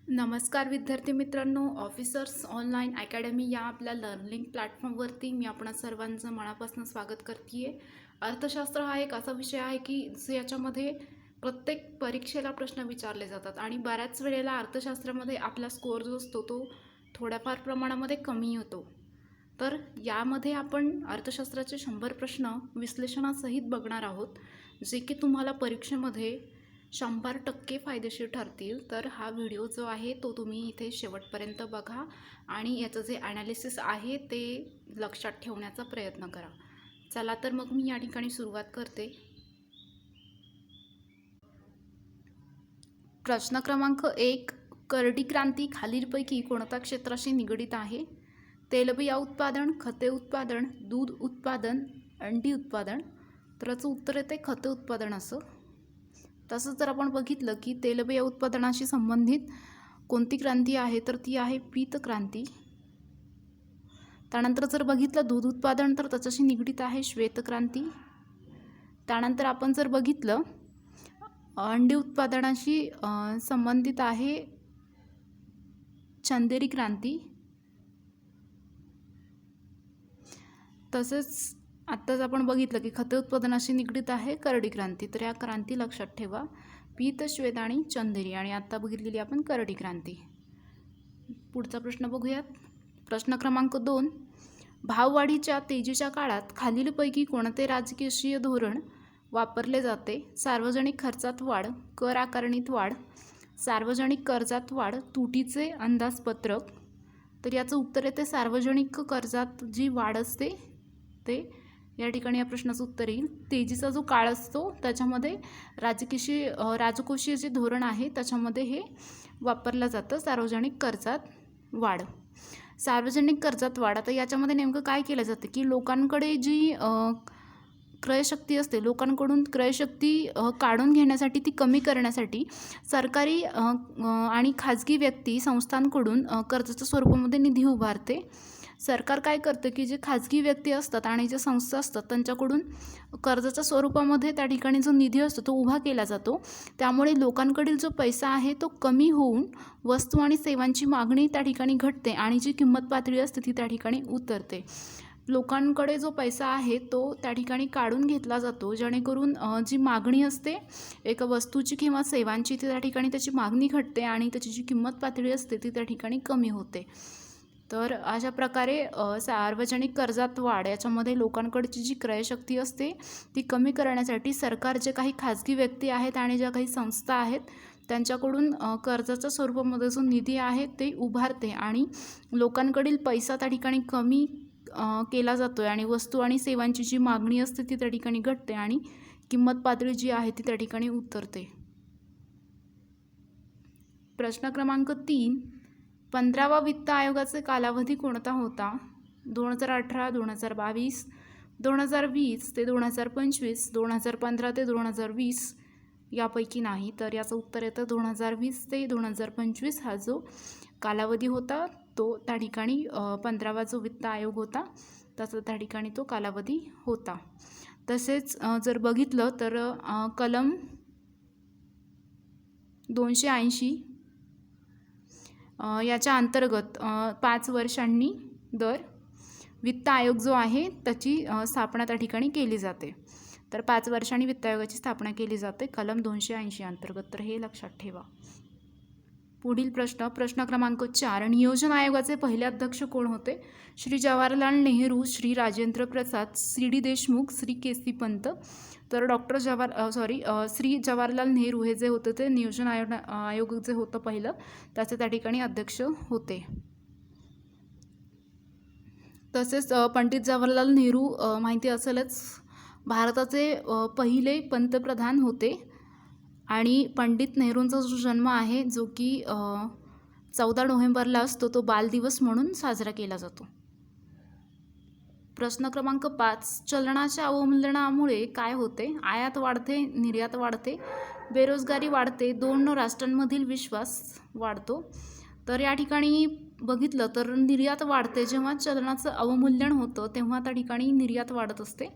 नमस्कार विद्यार्थी मित्रांनो, ऑफिसर्स ऑनलाईन अकॅडमी या आपल्या लर्निंग प्लॅटफॉर्मवरती मी आपणा सर्वांचं मनापासून स्वागत करते आहे. अर्थशास्त्र हा एक असा विषय आहे की याच्यामध्ये प्रत्येक परीक्षेला प्रश्न विचारले जातात आणि बऱ्याच वेळेला अर्थशास्त्रामध्ये आपला स्कोअर जो असतो तो थोड्याफार प्रमाणामध्ये कमी होतो. तर यामध्ये आपण अर्थशास्त्राचे 100 प्रश्न विश्लेषणासहित बघणार आहोत, जे की तुम्हाला परीक्षेमध्ये 100% फायदेशीर ठरतील. तर हा व्हिडिओ जो आहे तो तुम्ही इथे शेवटपर्यंत बघा आणि याचं जे ॲनालिसिस आहे ते लक्षात ठेवण्याचा प्रयत्न करा. चला तर मग मी या ठिकाणी सुरुवात करते. प्रश्न क्रमांक 1, करडी क्रांती खालीलपैकी कोणत्या क्षेत्राशी निगडित आहे? तेलबिया उत्पादन, खते उत्पादन, दूध उत्पादन, अंडी उत्पादन. तर याचं उत्तर येते खते उत्पादन असं. तसंच जर आपण बघितलं की तेलबिया उत्पादनाशी संबंधित कोणती क्रांती आहे तर ती आहे पीत क्रांती. त्यानंतर जर बघितलं दूध उत्पादन तर त्याच्याशी निगडित आहे श्वेत क्रांती. त्यानंतर आपण जर बघितलं अंडी उत्पादनाशी संबंधित आहे चंदेरी क्रांती. तसेच आत्ताच आपण बघितलं की खते उत्पादनाशी निगडित आहे करडी क्रांती. तर या क्रांती लक्षात ठेवा, पीत, श्वेत आणि चंदेरी. आणि आत्ता बघितलेली आपण करडी क्रांती. पुढचा प्रश्न बघूयात. प्रश्न क्रमांक 2, भाववाढीच्या तेजीच्या काळात खालीलपैकी कोणते राजकीय धोरण वापरले जाते? सार्वजनिक खर्चात वाढ, कर आकारणीत वाढ, सार्वजनिक कर्जात वाढ, तुटीचे अंदाजपत्रक. तर याचं उत्तर येते सार्वजनिक कर्जात जी वाढ असते ते. या ठिकाणी या प्रश्नाचं उत्तर येईल. तेजीचा जो काळ असतो त्याच्यामध्ये राजकोषीय जे धोरण आहे त्याच्यामध्ये हे वापरलं जातं, सार्वजनिक कर्जात वाढ. सार्वजनिक कर्जात वाढ, आता याच्यामध्ये नेमकं काय केलं जातं की लोकांकडे जी क्रयशक्ती असते, लोकांकडून क्रयशक्ती काढून घेण्यासाठी, ती कमी करण्यासाठी सरकारी आणि खाजगी व्यक्ती संस्थांकडून कर्जाच्या स्वरूपामध्ये निधी उभारते. सरकार काय करतं की जे खाजगी व्यक्ती असतात आणि जे संस्था असतात त्यांच्याकडून कर्जाच्या स्वरूपामध्ये त्या ठिकाणी जो निधी असतो तो उभा केला जातो. त्यामुळे लोकांकडील जो पैसा आहे तो कमी होऊन वस्तू आणि सेवांची मागणी त्या ठिकाणी घटते आणि जी किंमत पातळी असते ती त्या ठिकाणी उतरते. लोकांकडे जो पैसा आहे तो त्या ठिकाणी काढून घेतला जातो, जेणेकरून जी मागणी असते एका वस्तूची किंवा सेवांची ती त्या ठिकाणी त्याची मागणी घटते आणि त्याची जी किंमत पातळी असते ती त्या ठिकाणी कमी होते. तर अशा प्रकारे सार्वजनिक कर्जात वाढ याच्यामध्ये लोकांकडची जी क्रयशक्ती असते ती कमी करण्यासाठी सरकार जे काही खाजगी व्यक्ती आहेत आणि ज्या काही संस्था आहेत त्यांच्याकडून कर्जाच्या स्वरूपामध्ये जो निधी आहे ते उभारते आणि लोकांकडील पैसा त्या ठिकाणी कमी केला जातो आहे आणि वस्तू आणि सेवांची जी मागणी असते ती त्या ठिकाणी घटते आणि किंमत पातळी जी आहे ती त्या ठिकाणी उतरते. प्रश्न क्रमांक 3, 15वा वित्त आयोगाचे कालावधी कोणता होता? 2018, 2022, 2020 ते 2025, 2015 ते 2020 यापैकी नाही. तर याचं उत्तर येतं 2020 ते 2025 हा जो कालावधी होता तो त्या ठिकाणी 15वा जो वित्त आयोग होता त्याचा त्या ठिकाणी तो कालावधी होता. तसेच जर बघितलं तर कलम 280 याच्या अंतर्गत 5 वर्षांनी दर वित्त आयोग जो आहे त्याची स्थापना त्या ठिकाणी केली जाते. तर 5 वर्षांनी वित्त आयोगाची स्थापना केली जाते कलम 280 अंतर्गत. तर हे लक्षात ठेवा. पुढील प्रश्न क्रमांक 4, नियोजन आयोगाचे पहिले अध्यक्ष कोण होते? श्री जवाहरलाल नेहरू, श्री राजेंद्र प्रसाद, सी.डी. देशमुख, श्री के.सी. पंत. तर श्री जवाहरलाल नेहरू हे जे होते ते नियोजन आयोग जे होतं पहिलं त्याचे त्या ठिकाणी अध्यक्ष होते. तसेच पंडित जवाहरलाल नेहरू माहिती असेलच, भारताचे पहिले पंतप्रधान होते आणि पंडित नेहरूंचा जो जन्म आहे जो की 14 नोव्हेंबरला असतो तो बालदिवस म्हणून साजरा केला जातो. प्रश्न क्रमांक 5, चलनाच्या अवमूल्यनामुळे काय होते? आयात वाढते, निर्यात वाढते, बेरोजगारी वाढते, दोन राष्ट्रांमधील विश्वास वाढतो. तर या ठिकाणी बघितलं तर निर्यात वाढते. जेव्हा चलनाचं अवमूल्यन होतं तेव्हा त्या ठिकाणी निर्यात वाढत असते.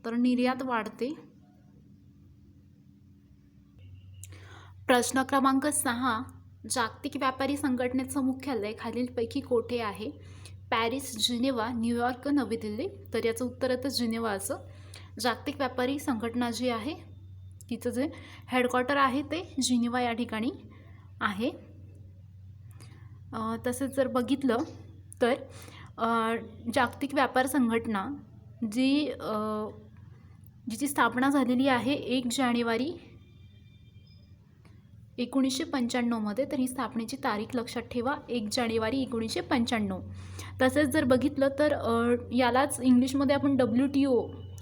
तर निर्यात वाढते. प्रश्न क्रमांक 6. जागतिक व्यापारी संघटनेचं मुख्यालय खालीलपैकी कोठे आहे? पॅरिस, जिनेवा, न्यूयॉर्क, नवी दिल्ली. तर याचं उत्तर येतं जिनेवा असं. जागतिक व्यापारी संघटना जी आहे तिचं जे हेडक्वार्टर आहे ते जिनेवा या ठिकाणी आहे. तसेच जर बघितलं तर जागतिक व्यापार संघटना जिची स्थापना झालेली आहे 1 जानेवारी 1995 तर ही स्थापनेची तारीख लक्षात ठेवा, 1 जानेवारी 1995. तसेच जर बघितलं तर यालाच इंग्लिशमध्ये आपण WTO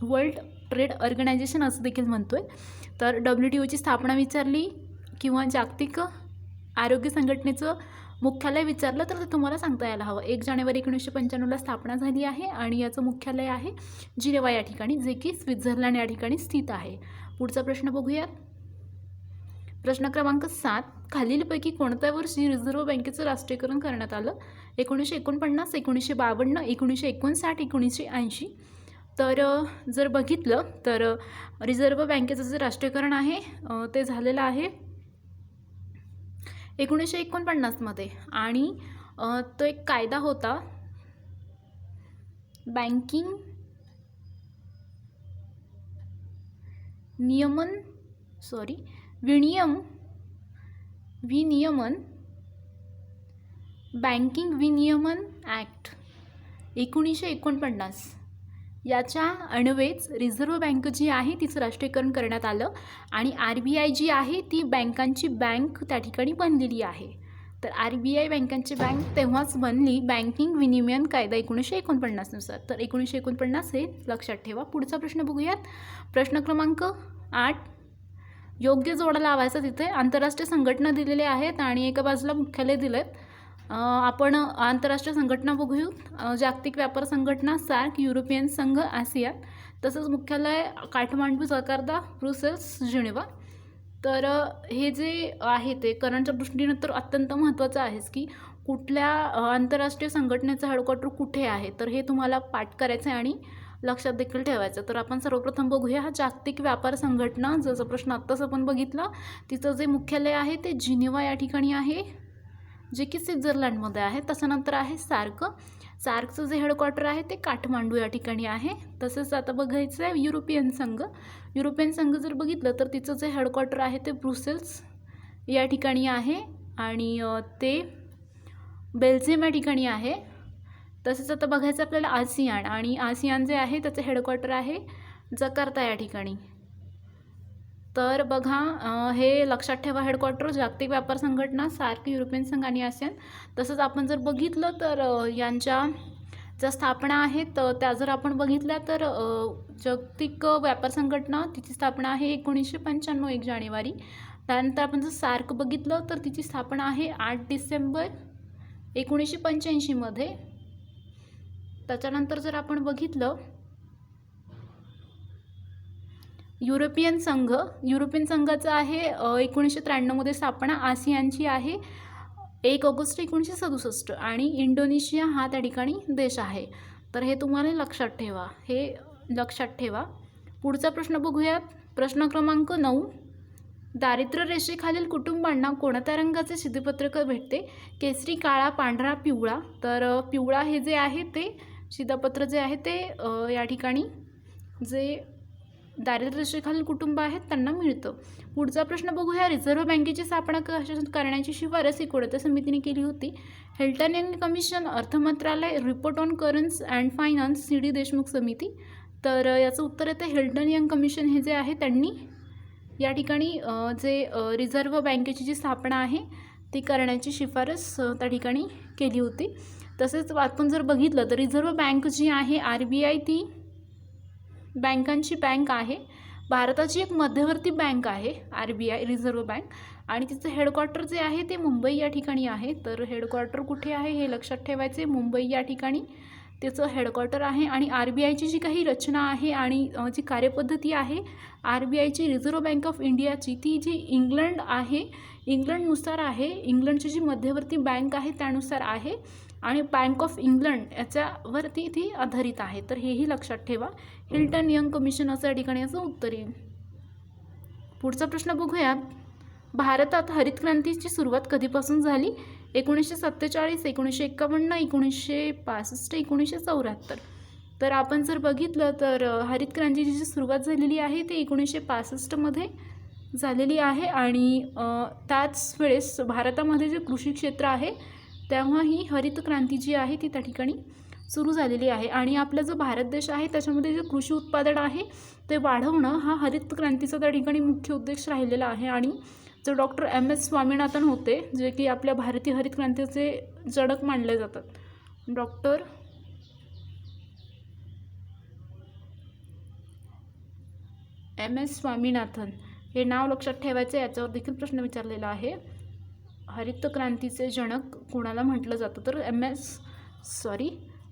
वर्ल्ड ट्रेड ऑर्गनायझेशन असं देखील म्हणतोय. तर WTOची स्थापना विचारली किंवा जागतिक आरोग्य संघटनेचं मुख्यालय विचारलं तर ते तुम्हाला सांगता यायला हवं. 1 जानेवारी 1995ला स्थापना झाली आहे आणि याचं मुख्यालय आहे जिनेवा या ठिकाणी, जे की स्वित्झर्लंड या ठिकाणी स्थित आहे. पुढचा प्रश्न बघूयात. प्रश्न क्रमांक 7. खालीलपैकी कोणत्या वर्षी रिझर्व्ह बँकेचं राष्ट्रीयकरण करण्यात आलं? 1949, 1952, 1959, 1980. तर जर बघितलं तर रिझर्व्ह बँकेचं जे राष्ट्रीयकरण आहे ते झालेलं आहे 1949 आणि तो एक कायदा होता बँकिंग विनियमन बँकिंग विनियमन ॲक्ट 1949 याच्या अन्वयेच रिझर्व्ह बँक जी आहे तिचं राष्ट्रीयकरण करण्यात आलं आणि RBI जी आहे ती बँकांची बँक त्या ठिकाणी बनलेली आहे. तर RBI बँकांची बँक तेव्हाच बनली बँकिंग विनियमन कायदा 1949 नुसार. तर 1949 हे लक्षात ठेवा. पुढचा प्रश्न बघूयात. प्रश्न क्रमांक 8. योग्य जोडा लावायचा. तिथे आंतरराष्ट्रीय संघटना दिलेल्या आहेत आणि एका बाजूला मुख्यालय दिलेत. आपण आंतरराष्ट्रीय संघटना बघूया. जागतिक व्यापार संघटना, सार्क, युरोपियन संघ, आसियान. तसंच मुख्यालय काठमांडू, जकार्ता, ब्रुसेल्स, जिनेवा. तर हे जे आहे ते करंटच्या दृष्टीने तर अत्यंत महत्त्वाचं आहेच की कुठल्या आंतरराष्ट्रीय संघटनेचं हेडक्वार्टर कुठे आहे. तर हे तुम्हाला पाठ करायचं आहे आणि लक्षात देखील ठेवायचं. तर आपण सर्वप्रथम बघूया जागतिक व्यापार संघटना. जसं प्रश्न आत्ताच आपण बघितला तिचं जे मुख्यालय आहे ते जिनेवा या ठिकाणी आहे, जे की स्वित्झर्लंडमध्ये आहे. तसंनंतर आहे सार्कचं जे हेडक्वार्टर आहे ते काठमांडू या ठिकाणी आहे. तसंच आता बघायचं आहे युरोपियन संघ जर बघितलं तर तिचं जे हेडक्वार्टर आहे ते ब्रुसेल्स या ठिकाणी आहे आणि ते बेल्जियम या ठिकाणी आहे. तसेच आता बघायचं आपल्याला आसियान जे आहे त्याचं हेडक्वार्टर आहे जकार्ता या ठिकाणी. तर बघा हे लक्षात ठेवा हेडक्वार्टर जागतिक व्यापार संघटना, सार्क, युरोपियन संघ आणि आसियान. तसंच आपण जर बघितलं तर यांच्या ज्या स्थापना आहेत त्या जर आपण बघितल्या तर जागतिक व्यापार संघटना तिची स्थापना आहे 1995 1 जानेवारी. त्यानंतर आपण जर सार्क बघितलं तर तिची स्थापना आहे 8 डिसेंबर 1985 त्याच्यानंतर जर आपण बघितलं युरोपियन संघाचं आहे 1993 स्थापना. आसियानची आहे 1 ऑगस्ट 1967 आणि इंडोनेशिया हा त्या ठिकाणी देश आहे. तर हे तुम्हाला लक्षात ठेवा. पुढचा प्रश्न बघूयात. प्रश्न क्रमांक 9. दारिद्र्य रेषेखालील कुटुंबांना कोणत्या रंगाचे शिधापत्रक भेटते? केसरी, काळा, पांढरा, पिवळा. तर पिवळा हे जे आहे ते शिधापत्र जे आहे ते या ठिकाणी जे दारिद्र्य रेषेखालील कुटुंब आहेत त्यांना मिळतं. पुढचा प्रश्न बघूया. रिझर्व्ह बँकेची स्थापना करण्याची शिफारस ही कोणत्या समितीने केली होती? हिल्टन यंग कमिशन, अर्थ मंत्रालय, report on currency and finance, CD Deshmukh समिती. तर याचं उत्तर येतं हिल्टन यंग कमिशन हे जे आहे त्यांनी या ठिकाणी जे रिझर्व्ह बँकेची जी स्थापना आहे ती करण्याची शिफारस त्या ठिकाणी केली होती. तसेच आपण जर बघितलं तर रिझर्व्ह बँक जी आहे RBI ती बँकांची बँक आहे. भारताची एक मध्यवर्ती बँक आहे RBI रिझर्व्ह बँक आणि तिचं हेडक्वार्टर जे आहे ते मुंबई या ठिकाणी आहे. तर हेडक्वार्टर कुठे आहे हे लक्षात ठेवायचे. मुंबई या ठिकाणी त्याचं हेडक्वार्टर आहे आणि RBIची जी काही रचना आहे आणि जी कार्यपद्धती आहे RBIची रिझर्व्ह बँक ऑफ इंडियाची ती जी इंग्लंडनुसार आहे. इंग्लंडची जी मध्यवर्ती बँक आहे त्यानुसार आहे आणि बँक ऑफ इंग्लंड याच्यावरती ती आधारित आहे. तर हेही लक्षात ठेवा. हिल्टन यंग कमिशन असं या ठिकाणी याचं उत्तर येईल. पुढचा प्रश्न बघूयात. भारतात हरित क्रांतीची सुरुवात कधीपासून झाली? 1947, 1951, 1965, 1974. तर आपण जर बघितलं तर हरित क्रांतीची जी सुरुवात झालेली आहे ती 1965मध्ये झालेली आहे आणि त्याच वेळेस भारतामध्ये जे कृषी क्षेत्र आहे तेव्हा ही हरित क्रांती जी आहे ती त्या ठिकाणी सुरू झालेली आहे. आणि आपला जो भारत देश आहे त्याच्यामध्ये जे कृषी उत्पादन आहे ते वाढवणं हा हरित क्रांतीचा त्या ठिकाणी मुख्य उद्देश राहिलेला आहे. आणि जो डॉक्टर MS स्वामीनाथन होते, जे की आपल्या भारतीय हरित क्रांतीचे जनक मानले जातात. डॉक्टर MS स्वामीनाथन हे नाव लक्षात ठेवायचं, याच्यावर देखील प्रश्न विचारलेला आहे. हरित क्रांतीचे जनक कोणाला म्हटलं जातं? तर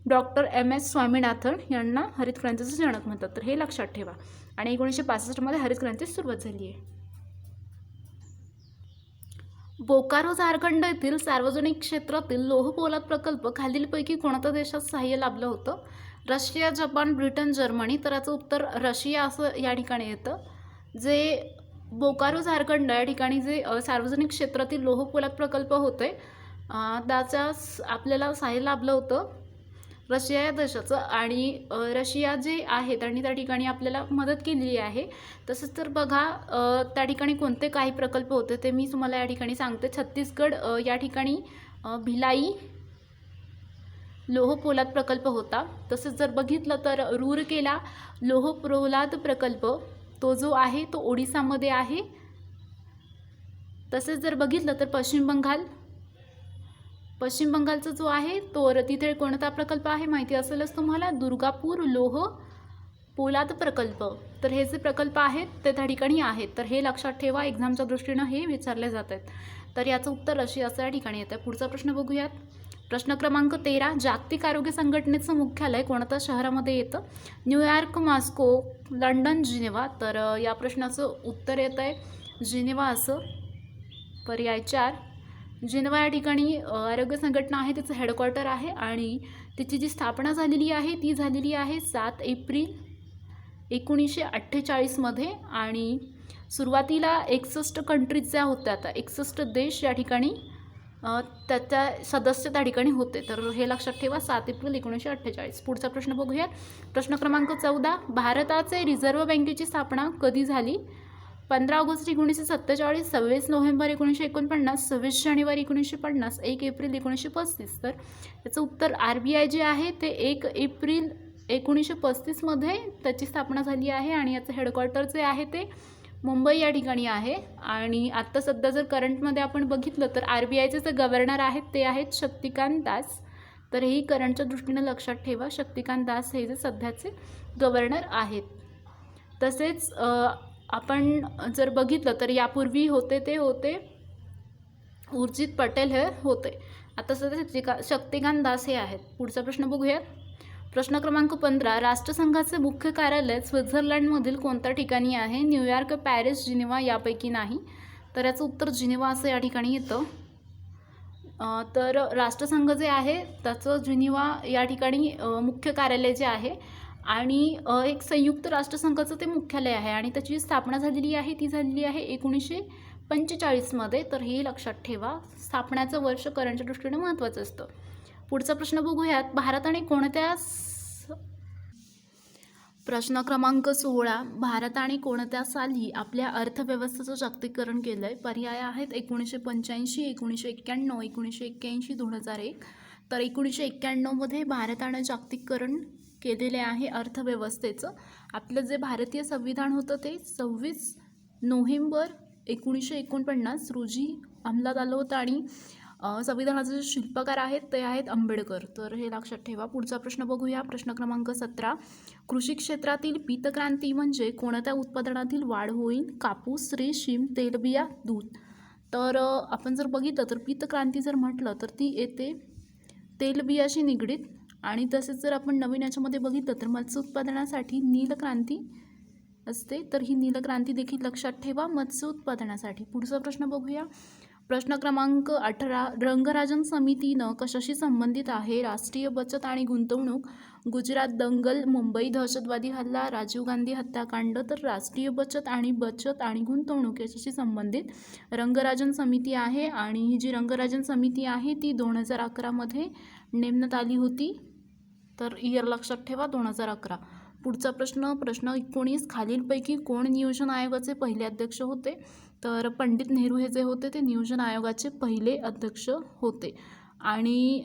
डॉक्टर MS स्वामीनाथन यांना हरित क्रांतीचे जनक म्हणतात. तर हे लक्षात ठेवा. आणि 1965मध्ये हरित क्रांतीची सुरुवात झाली आहे. बोकारो झारखंड येथील सार्वजनिक क्षेत्रातील लोह पोलाद प्रकल्प खालीलपैकी कोणत्या देशात सहाय्य लाभलं होतं? Russia, Japan, Britain, Germany. तर याचं उत्तर रशिया असं या ठिकाणी येतं. जे बोकारो झारखंड या ठिकाणी जे सार्वजनिक क्षेत्रातील लोह पोलाद प्रकल्प होते त्याचा आपल्याला सहाय्य लाभलं होतं रशिया या देशाचं. आणि रशिया जे आहे त्यांनी त्या ठिकाणी आपल्याला मदत केलेली आहे. तसंच तर बघा त्या ठिकाणी कोणते काही प्रकल्प होते ते मी तुम्हाला या ठिकाणी सांगते. छत्तीसगड या ठिकाणी भिलाई लोह पोलाद प्रकल्प होता. तसंच जर बघितलं तर रूरकेला लोह पोलाद प्रकल्प तो जो आहे तो ओडिसामध्ये आहे. तसेच जर बघितलं तर पश्चिम बंगालचा जो आहे तो तिथे कोणता प्रकल्प आहे माहिती असेलच तुम्हाला, दुर्गापूर लोह पोलाद प्रकल्प. तर हे जे प्रकल्प आहेत ते त्या ठिकाणी आहेत. तर हे लक्षात ठेवा, एक्झामच्या दृष्टीनं हे विचारले जात आहेत. तर याचं उत्तर रशियाचं या ठिकाणी येतं. पुढचा प्रश्न बघूयात. प्रश्न क्रमांक 13. जागतिक आरोग्य संघटनेचं मुख्यालय कोणत्या शहरामध्ये येतं? New York, Moscow, London, Geneva. तर या प्रश्नाचं उत्तर येतं आहे जिनेवा असं. पर्याय 4 जिनेवा या ठिकाणी आरोग्य संघटना आहे, तिचं हेडक्वार्टर आहे. आणि तिची जी स्थापना झालेली आहे ती झालेली आहे 7 एप्रिल 1948मध्ये. आणि सुरुवातीला 61 कंट्रीज ज्या होत्या, आता 61 देश या ठिकाणी त्याच्या सदस्य त्या ठिकाणी होते. तर हे लक्षात ठेवा, 7 एप्रिल 1948. पुढचा प्रश्न बघूयात. प्रश्न क्रमांक 14. भारताचे रिझर्व्ह बँकेची स्थापना कधी झाली? 15 ऑगस्ट 1947, 26 नोव्हेंबर 1949, 26 जानेवारी 1950, 1 एप्रिल 1935. तर याचं उत्तर RBI जे आहे ते 1 एप्रिल 1935मध्ये त्याची स्थापना झाली आहे. आणि याचं हेडक्वार्टर जे आहे ते मुंबई या ठिकाणी आहे. आणि आत्ता सध्या जर करंटमध्ये आपण बघितलं तर RBIचे जे गव्हर्नर आहेत ते आहेत शक्तिकांत दास. तर हेही करंटच्या दृष्टीनं लक्षात ठेवा, शक्तिकांत दास हे जे सध्याचे गव्हर्नर आहेत. तसेच आपण जर बघितलं तर यापूर्वी होते ते होते उर्जित पटेल हे होते. आता सध्या शक्तिकांत दास हे आहेत. पुढचा प्रश्न बघूयात. प्रश्न क्रमांक 15. राष्ट्रसंघाचे मुख्य कार्यालय स्वित्झर्लंडमधील कोणत्या ठिकाणी आहे? न्यूयॉर्क, पॅरिस, जिनेवा यापैकी नाही. तर याचं उत्तर जिनेवा असं या ठिकाणी येतं. तर राष्ट्रसंघ जे आहे त्याचं जिनेवा या ठिकाणी मुख्य कार्यालय जे आहे आणि एक संयुक्त राष्ट्रसंघाचं ते मुख्यालय आहे. आणि त्याची स्थापना झालेली आहे ती झालेली आहे 1945मध्ये. तर हे लक्षात ठेवा, स्थापनाचं वर्ष करंटच्या दृष्टीने महत्त्वाचं असतं. पुढचा प्रश्न बघूयात. भारताने कोणत्या प्रश्न क्रमांक 16. भारताने कोणत्या साली आपल्या अर्थव्यवस्थेचं जागतिकीकरण केलं आहे? पर्याय आहेत 1985, 1991, 1981, 2001. तर 1991मध्ये भारतानं जागतिकीकरण केलेले आहे अर्थव्यवस्थेचं. आपलं जे भारतीय संविधान होतं ते 26 नोव्हेंबर 1949 रोजी अंमलात आलं होतं. आणि संविधानाचे जे शिल्पकार आहेत ते आहेत आंबेडकर. तर हे लक्षात ठेवा. पुढचा प्रश्न बघूया. प्रश्न क्रमांक 17. कृषी क्षेत्रातील पीतक्रांती म्हणजे कोणत्या उत्पादनातील वाढ होईल? कापूस, रेशीम, तेलबिया, दूध. तर आपण जर बघितलं तर पीतक्रांती जर म्हटलं तर ती येते तेलबियाशी निगडीत. आणि तसेच जर आपण नवीन याच्यामध्ये बघितलं तर मत्स्य उत्पादनासाठी नीलक्रांती असते. तर ही नीलक्रांती देखील लक्षात ठेवा मत्स्य उत्पादनासाठी. पुढचा प्रश्न बघूया. प्रश्न क्रमांक 18. रंगराजन समितीनं कशाशी संबंधित आहे? राष्ट्रीय बचत आणि गुंतवणूक गुजरात दंगल, मुंबई दहशतवादी हल्ला, राजीव गांधी हत्याकांड. तर राष्ट्रीय बचत आणि गुंतवणूक याच्याशी संबंधित रंगराजन समिती आहे आणि ही जी रंगराजन समिती आहे ती 2011मध्ये नेमण्यात आली होती. तर इयर लक्षात ठेवा 2011. पुढचा प्रश्न 19, खालीलपैकी कोण नियोजन आयोगाचे पहिले अध्यक्ष होते? तर पंडित नेहरू हे जे होते ते नियोजन आयोगाचे पहिले अध्यक्ष होते. आणि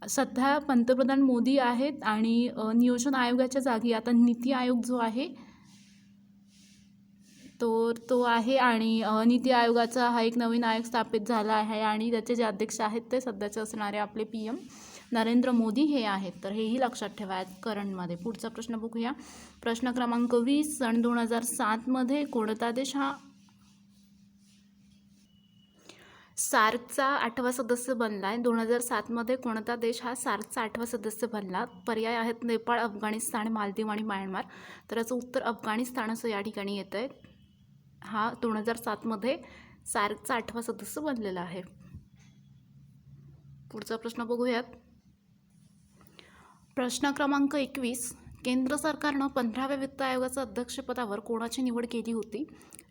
सध्या पंतप्रधान मोदी आहेत आणि नियोजन आयोगाच्या जागी आता नीती आयोग जो आहे तो आहे आणि नीती आयोगाचा हा एक नवीन आयोग स्थापित झाला आहे आणि त्याचे जे अध्यक्ष आहेत ते सध्याचे असणारे आपले PM नरेंद्र मोदी हे आहेत. तर हेही लक्षात ठेवा करंटमध्ये. पुढचा प्रश्न बघूया. प्रश्न क्रमांक 20, सन 2007मध्ये कोणता देश हा सार्कचा 8वा सदस्य बनला आहे? 2007मध्ये कोणता देश हा सार्कचा 8वा सदस्य बनला? पर्याय आहेत नेपाळ, अफगाणिस्तान, मालदीव आणि म्यानमार. तर याचं उत्तर अफगाणिस्तान असं या ठिकाणी येतं आहे. हा 2007मध्ये सार्कचा 8वा सदस्य बनलेला आहे. पुढचा प्रश्न बघूयात. प्रश्न क्रमांक 21, केंद्र सरकारनं 15व्या वित्त आयोगाच्या अध्यक्षपदावर कोणाची निवड केली होती?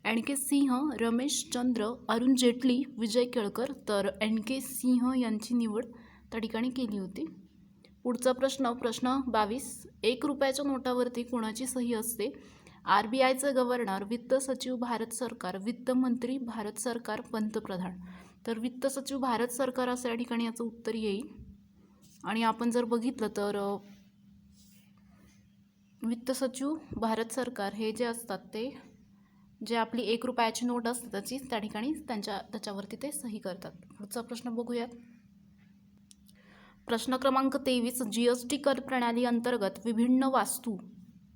NK सिंह, रमेश चंद्र, अरुण जेटली, विजय केळकर. तर NK सिंह यांची निवड त्या ठिकाणी केली होती. पुढचा प्रश्न 22, 1 रुपयाच्या नोटावरती कोणाची सही असते? RBIचे गव्हर्नर, वित्त सचिव भारत सरकार, वित्तमंत्री भारत सरकार, पंतप्रधान. तर वित्त सचिव भारत सरकार असं या ठिकाणी याचं उत्तर येईल. आणि आपण जर बघितलं तर वित्त सचिव भारत सरकार हे जे असतात ते जे आपली 1 रुपयाची नोट असते त्याची त्या ठिकाणी त्याच्यावरती ते सही करतात. पुढचा प्रश्न बघूयात. प्रश्न क्रमांक 23, GST कर प्रणाली अंतर्गत विभिन्न वस्तू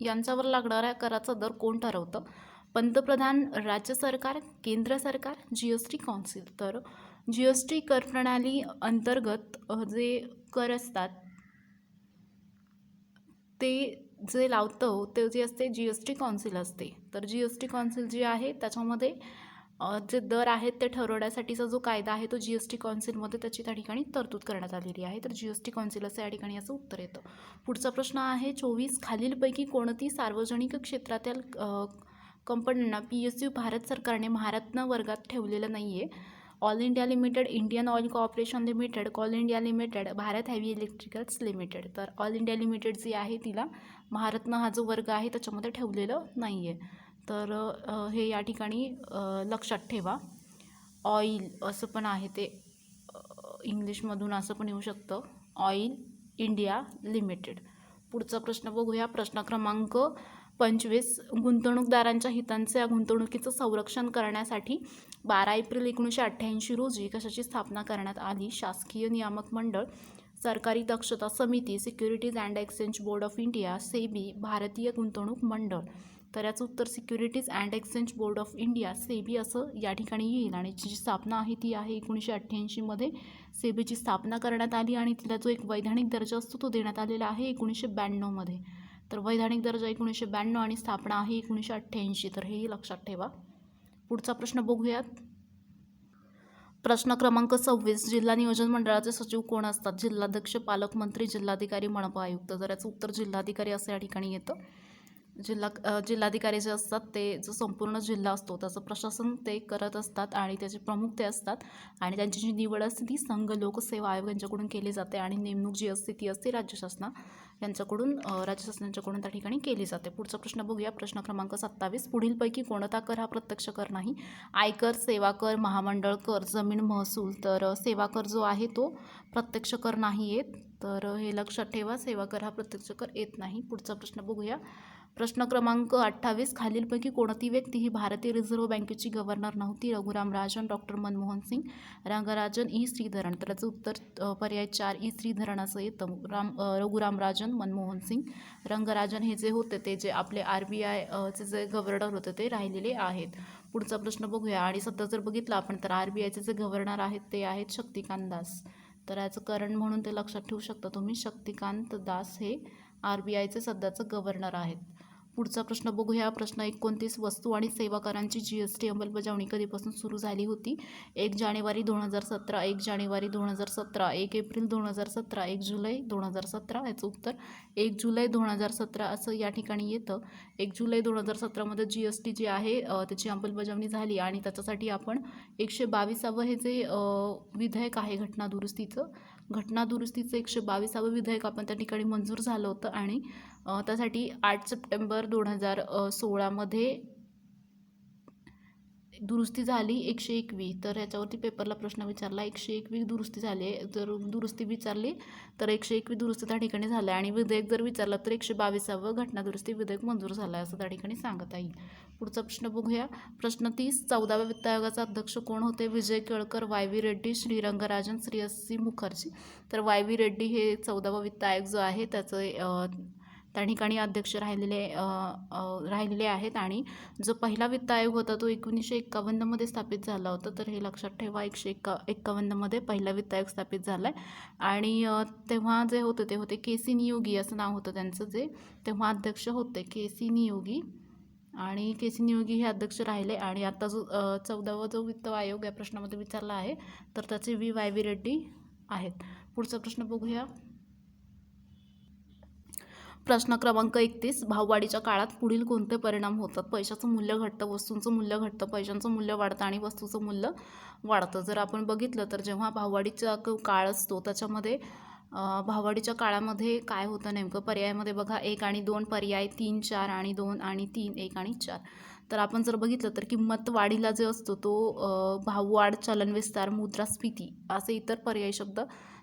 यांच्यावर लागणाऱ्या कराचा दर कोण ठरवतं? पंतप्रधान, राज्य सरकार, केंद्र सरकार, GST कौन्सिल. तर GST कर प्रणाली अंतर्गत जे कर असतात ते जे लावतं ते जे असते GST कौन्सिल असते. तर GST कौन्सिल जी आहे त्याच्यामध्ये जे दर आहेत ते ठरवण्यासाठीचा जो कायदा आहे तो GST कौन्सिलमध्ये त्याची त्या ठिकाणी तरतूद करण्यात आलेली आहे. तर GST कौन्सिल असं या ठिकाणी याचं उत्तर येतं. पुढचा प्रश्न आहे 24, खालीलपैकी कोणती सार्वजनिक क्षेत्रातील कंपन्यांना PSU भारत सरकारने महारत्न वर्गात ठेवलेलं नाही आहे? All India Limited, Indian Oil Corporation Limited, Coal India Limited, Bharat Heavy Electricals Limited. तर ऑल इंडिया लिमिटेड जी आहे तिला महारत्न हा जो वर्ग आहे त्याच्यामध्ये ठेवलेलं नाही आहे. तर हे या ठिकाणी लक्षात ठेवा. ऑइल असं पण आहे ते इंग्लिशमधून असं पण येऊ शकतं, ऑइल इंडिया लिमिटेड. पुढचा प्रश्न बघूया. प्रश्न क्रमांक 25, गुंतवणूकदारांच्या हितांचे या गुंतवणुकीचं संरक्षण करण्यासाठी 12 एप्रिल 1988 रोजी कशाची स्थापना करण्यात आली? शासकीय नियामक मंडळ, सरकारी दक्षता समिती, securities and exchange board of India, SEBI, भारतीय गुंतवणूक मंडळ. तर याचं उत्तर securities and exchange board of India, SEBI असं या ठिकाणी येईल. आणि जी स्थापना आहे ती आहे 1988मध्ये सेबीची स्थापना करण्यात आली आणि तिला जो एक वैधानिक दर्जा असतो तो देण्यात आलेला आहे 1992मध्ये. तर वैधानिक दर्जा 1992 आणि स्थापना आहे 1988. तर हेही लक्षात ठेवा. पुढचा प्रश्न बघूयात. प्रश्न क्रमांक 26, जिल्हा नियोजन मंडळाचे सचिव कोण असतात? जिल्हाध्यक्ष, पालकमंत्री, जिल्हाधिकारी, मनपा आयुक्त. तर याचं उत्तर जिल्हाधिकारी असं या ठिकाणी येतं. जिल्हाधिकारी जे असतात ते जो संपूर्ण जिल्हा असतो त्याचं प्रशासन ते करत असतात आणि त्याचे प्रमुख ते असतात आणि त्यांची जी निवड असते ती संघ लोकसेवा आयोग यांच्याकडून केली जाते आणि नेमणूक जी असते ती असते राज्य शासनाच्याकडून त्या ठिकाणी केली जाते. पुढचा प्रश्न बघूया. प्रश्न क्रमांक 27, पुढीलपैकी कोणता कर हा प्रत्यक्ष कर नाही? आयकर, सेवा कर, महामंडळ कर, जमीन महसूल. तर सेवा कर जो आहे तो प्रत्यक्ष कर नाही येत. तर हे लक्षात ठेवा, सेवा कर हा प्रत्यक्ष कर येत नाही. पुढचा प्रश्न बघूया. प्रश्न क्रमांक 28, खालीलपैकी कोणती व्यक्ती ही भारतीय रिझर्व्ह बँकेची गव्हर्नर नव्हती? Raghuram Rajan, doctor Manmohan Singh, Rangarajan, E Sreedharan. तर याचं उत्तर पर्याय 4 ई श्रीधरन असं येतं. रघुराम राजन, मनमोहन सिंग, रंगराजन हे जे होते ते जे आपले RBIचे जे गव्हर्नर होते ते राहिलेले आहेत. पुढचा प्रश्न बघूया. आणि सध्या जर बघितलं आपण तर RBIचे जे गव्हर्नर आहेत ते आहेत शक्तिकांत दास. तर याचं कारण म्हणून ते लक्षात ठेवू शकता तुम्ही. शक्तिकांत दास हे RBIचे सध्याचं गव्हर्नर आहेत. पुढचा प्रश्न बघूया. प्रश्न 29. वस्तू आणि सेवा करांची GST अंमलबजावणी कधीपासून सुरू झाली होती? 1 जानेवारी 2017, 1 जानेवारी 2017, 1 एप्रिल 2017, 1 जुलै 2017. याचं उत्तर 1 जुलै 2017 असं या ठिकाणी येतं. 1 जुलै 2017मध्ये GST जी आहे त्याची अंमलबजावणी झाली आणि त्याच्यासाठी आपण 122वं हे जे विधेयक आहे घटनादुरुस्तीचं 122वं विधेयक आपण त्या ठिकाणी मंजूर झालं होतं आणि त्यासाठी 8 सप्टेंबर 2016मध्ये दुरुस्ती झाली 121. तर याच्यावरती पेपरला प्रश्न विचारला 121 दुरुस्ती झाली आहे. जर दुरुस्ती विचारली तर 121 दुरुस्ती त्या ठिकाणी झालं आहे आणि विधेयक जर विचारलं तर 122वं घटनादुरुस्ती विधेयक मंजूर झालं आहे असं त्या ठिकाणी सांगता येईल. पुढचा प्रश्न बघूया. प्रश्न 30. 14व्या वित्त आयोगाचा अध्यक्ष कोण होते? विजय केळकर, वाय.व्ही. रेड्डी, श्रीरंगराजन, श्रेयसी मुखर्जी. तर वाय.व्ही. रेड्डी हे 14वा वित्त आयोग जो आहे त्याचं त्या ठिकाणी अध्यक्ष राहिलेले आहेत आणि जो पहिला वित्त आयोग होता तो 1951मध्ये स्थापित झाला होता. तर हे लक्षात ठेवा 1951मध्ये पहिला वित्त आयोग स्थापित झाला आहे आणि तेव्हा जे होते ते होते के.सी. नियोगी असं नाव होतं त्यांचं, जे तेव्हा अध्यक्ष होते के.सी. नियोगी आणि के.सी. नियोगी हे अध्यक्ष राहिले आणि आता जो 14वा जो वित्त आयोग या प्रश्नामध्ये विचारला आहे तर त्याचे वाय.व्ही. रेड्डी आहेत. पुढचा प्रश्न बघूया. प्रश्न क्रमांक 31. भाववाढीच्या काळात पुढील कोणते परिणाम होतात? पैशाचं मूल्य घटतं, वस्तूंचं मूल्य घटतं, पैशांचं मूल्य वाढतं आणि वस्तूचं मूल्य वाढतं. जर आपण बघितलं तर जेव्हा भाववाढीचा काळ असतो त्याच्यामध्ये भाववाढीच्या काळामध्ये काय होतं नेमकं? पर्यायामध्ये बघा 1 आणि 2 पर्याय, 3, 4 आणि 2 आणि 3, 1 आणि 4. तर आपण जर बघितलं तर किंमत वाढीला जे असतो तो भाववाढ, चलनविस्तार, मुद्रास्फीती असे इतर पर्यायी शब्द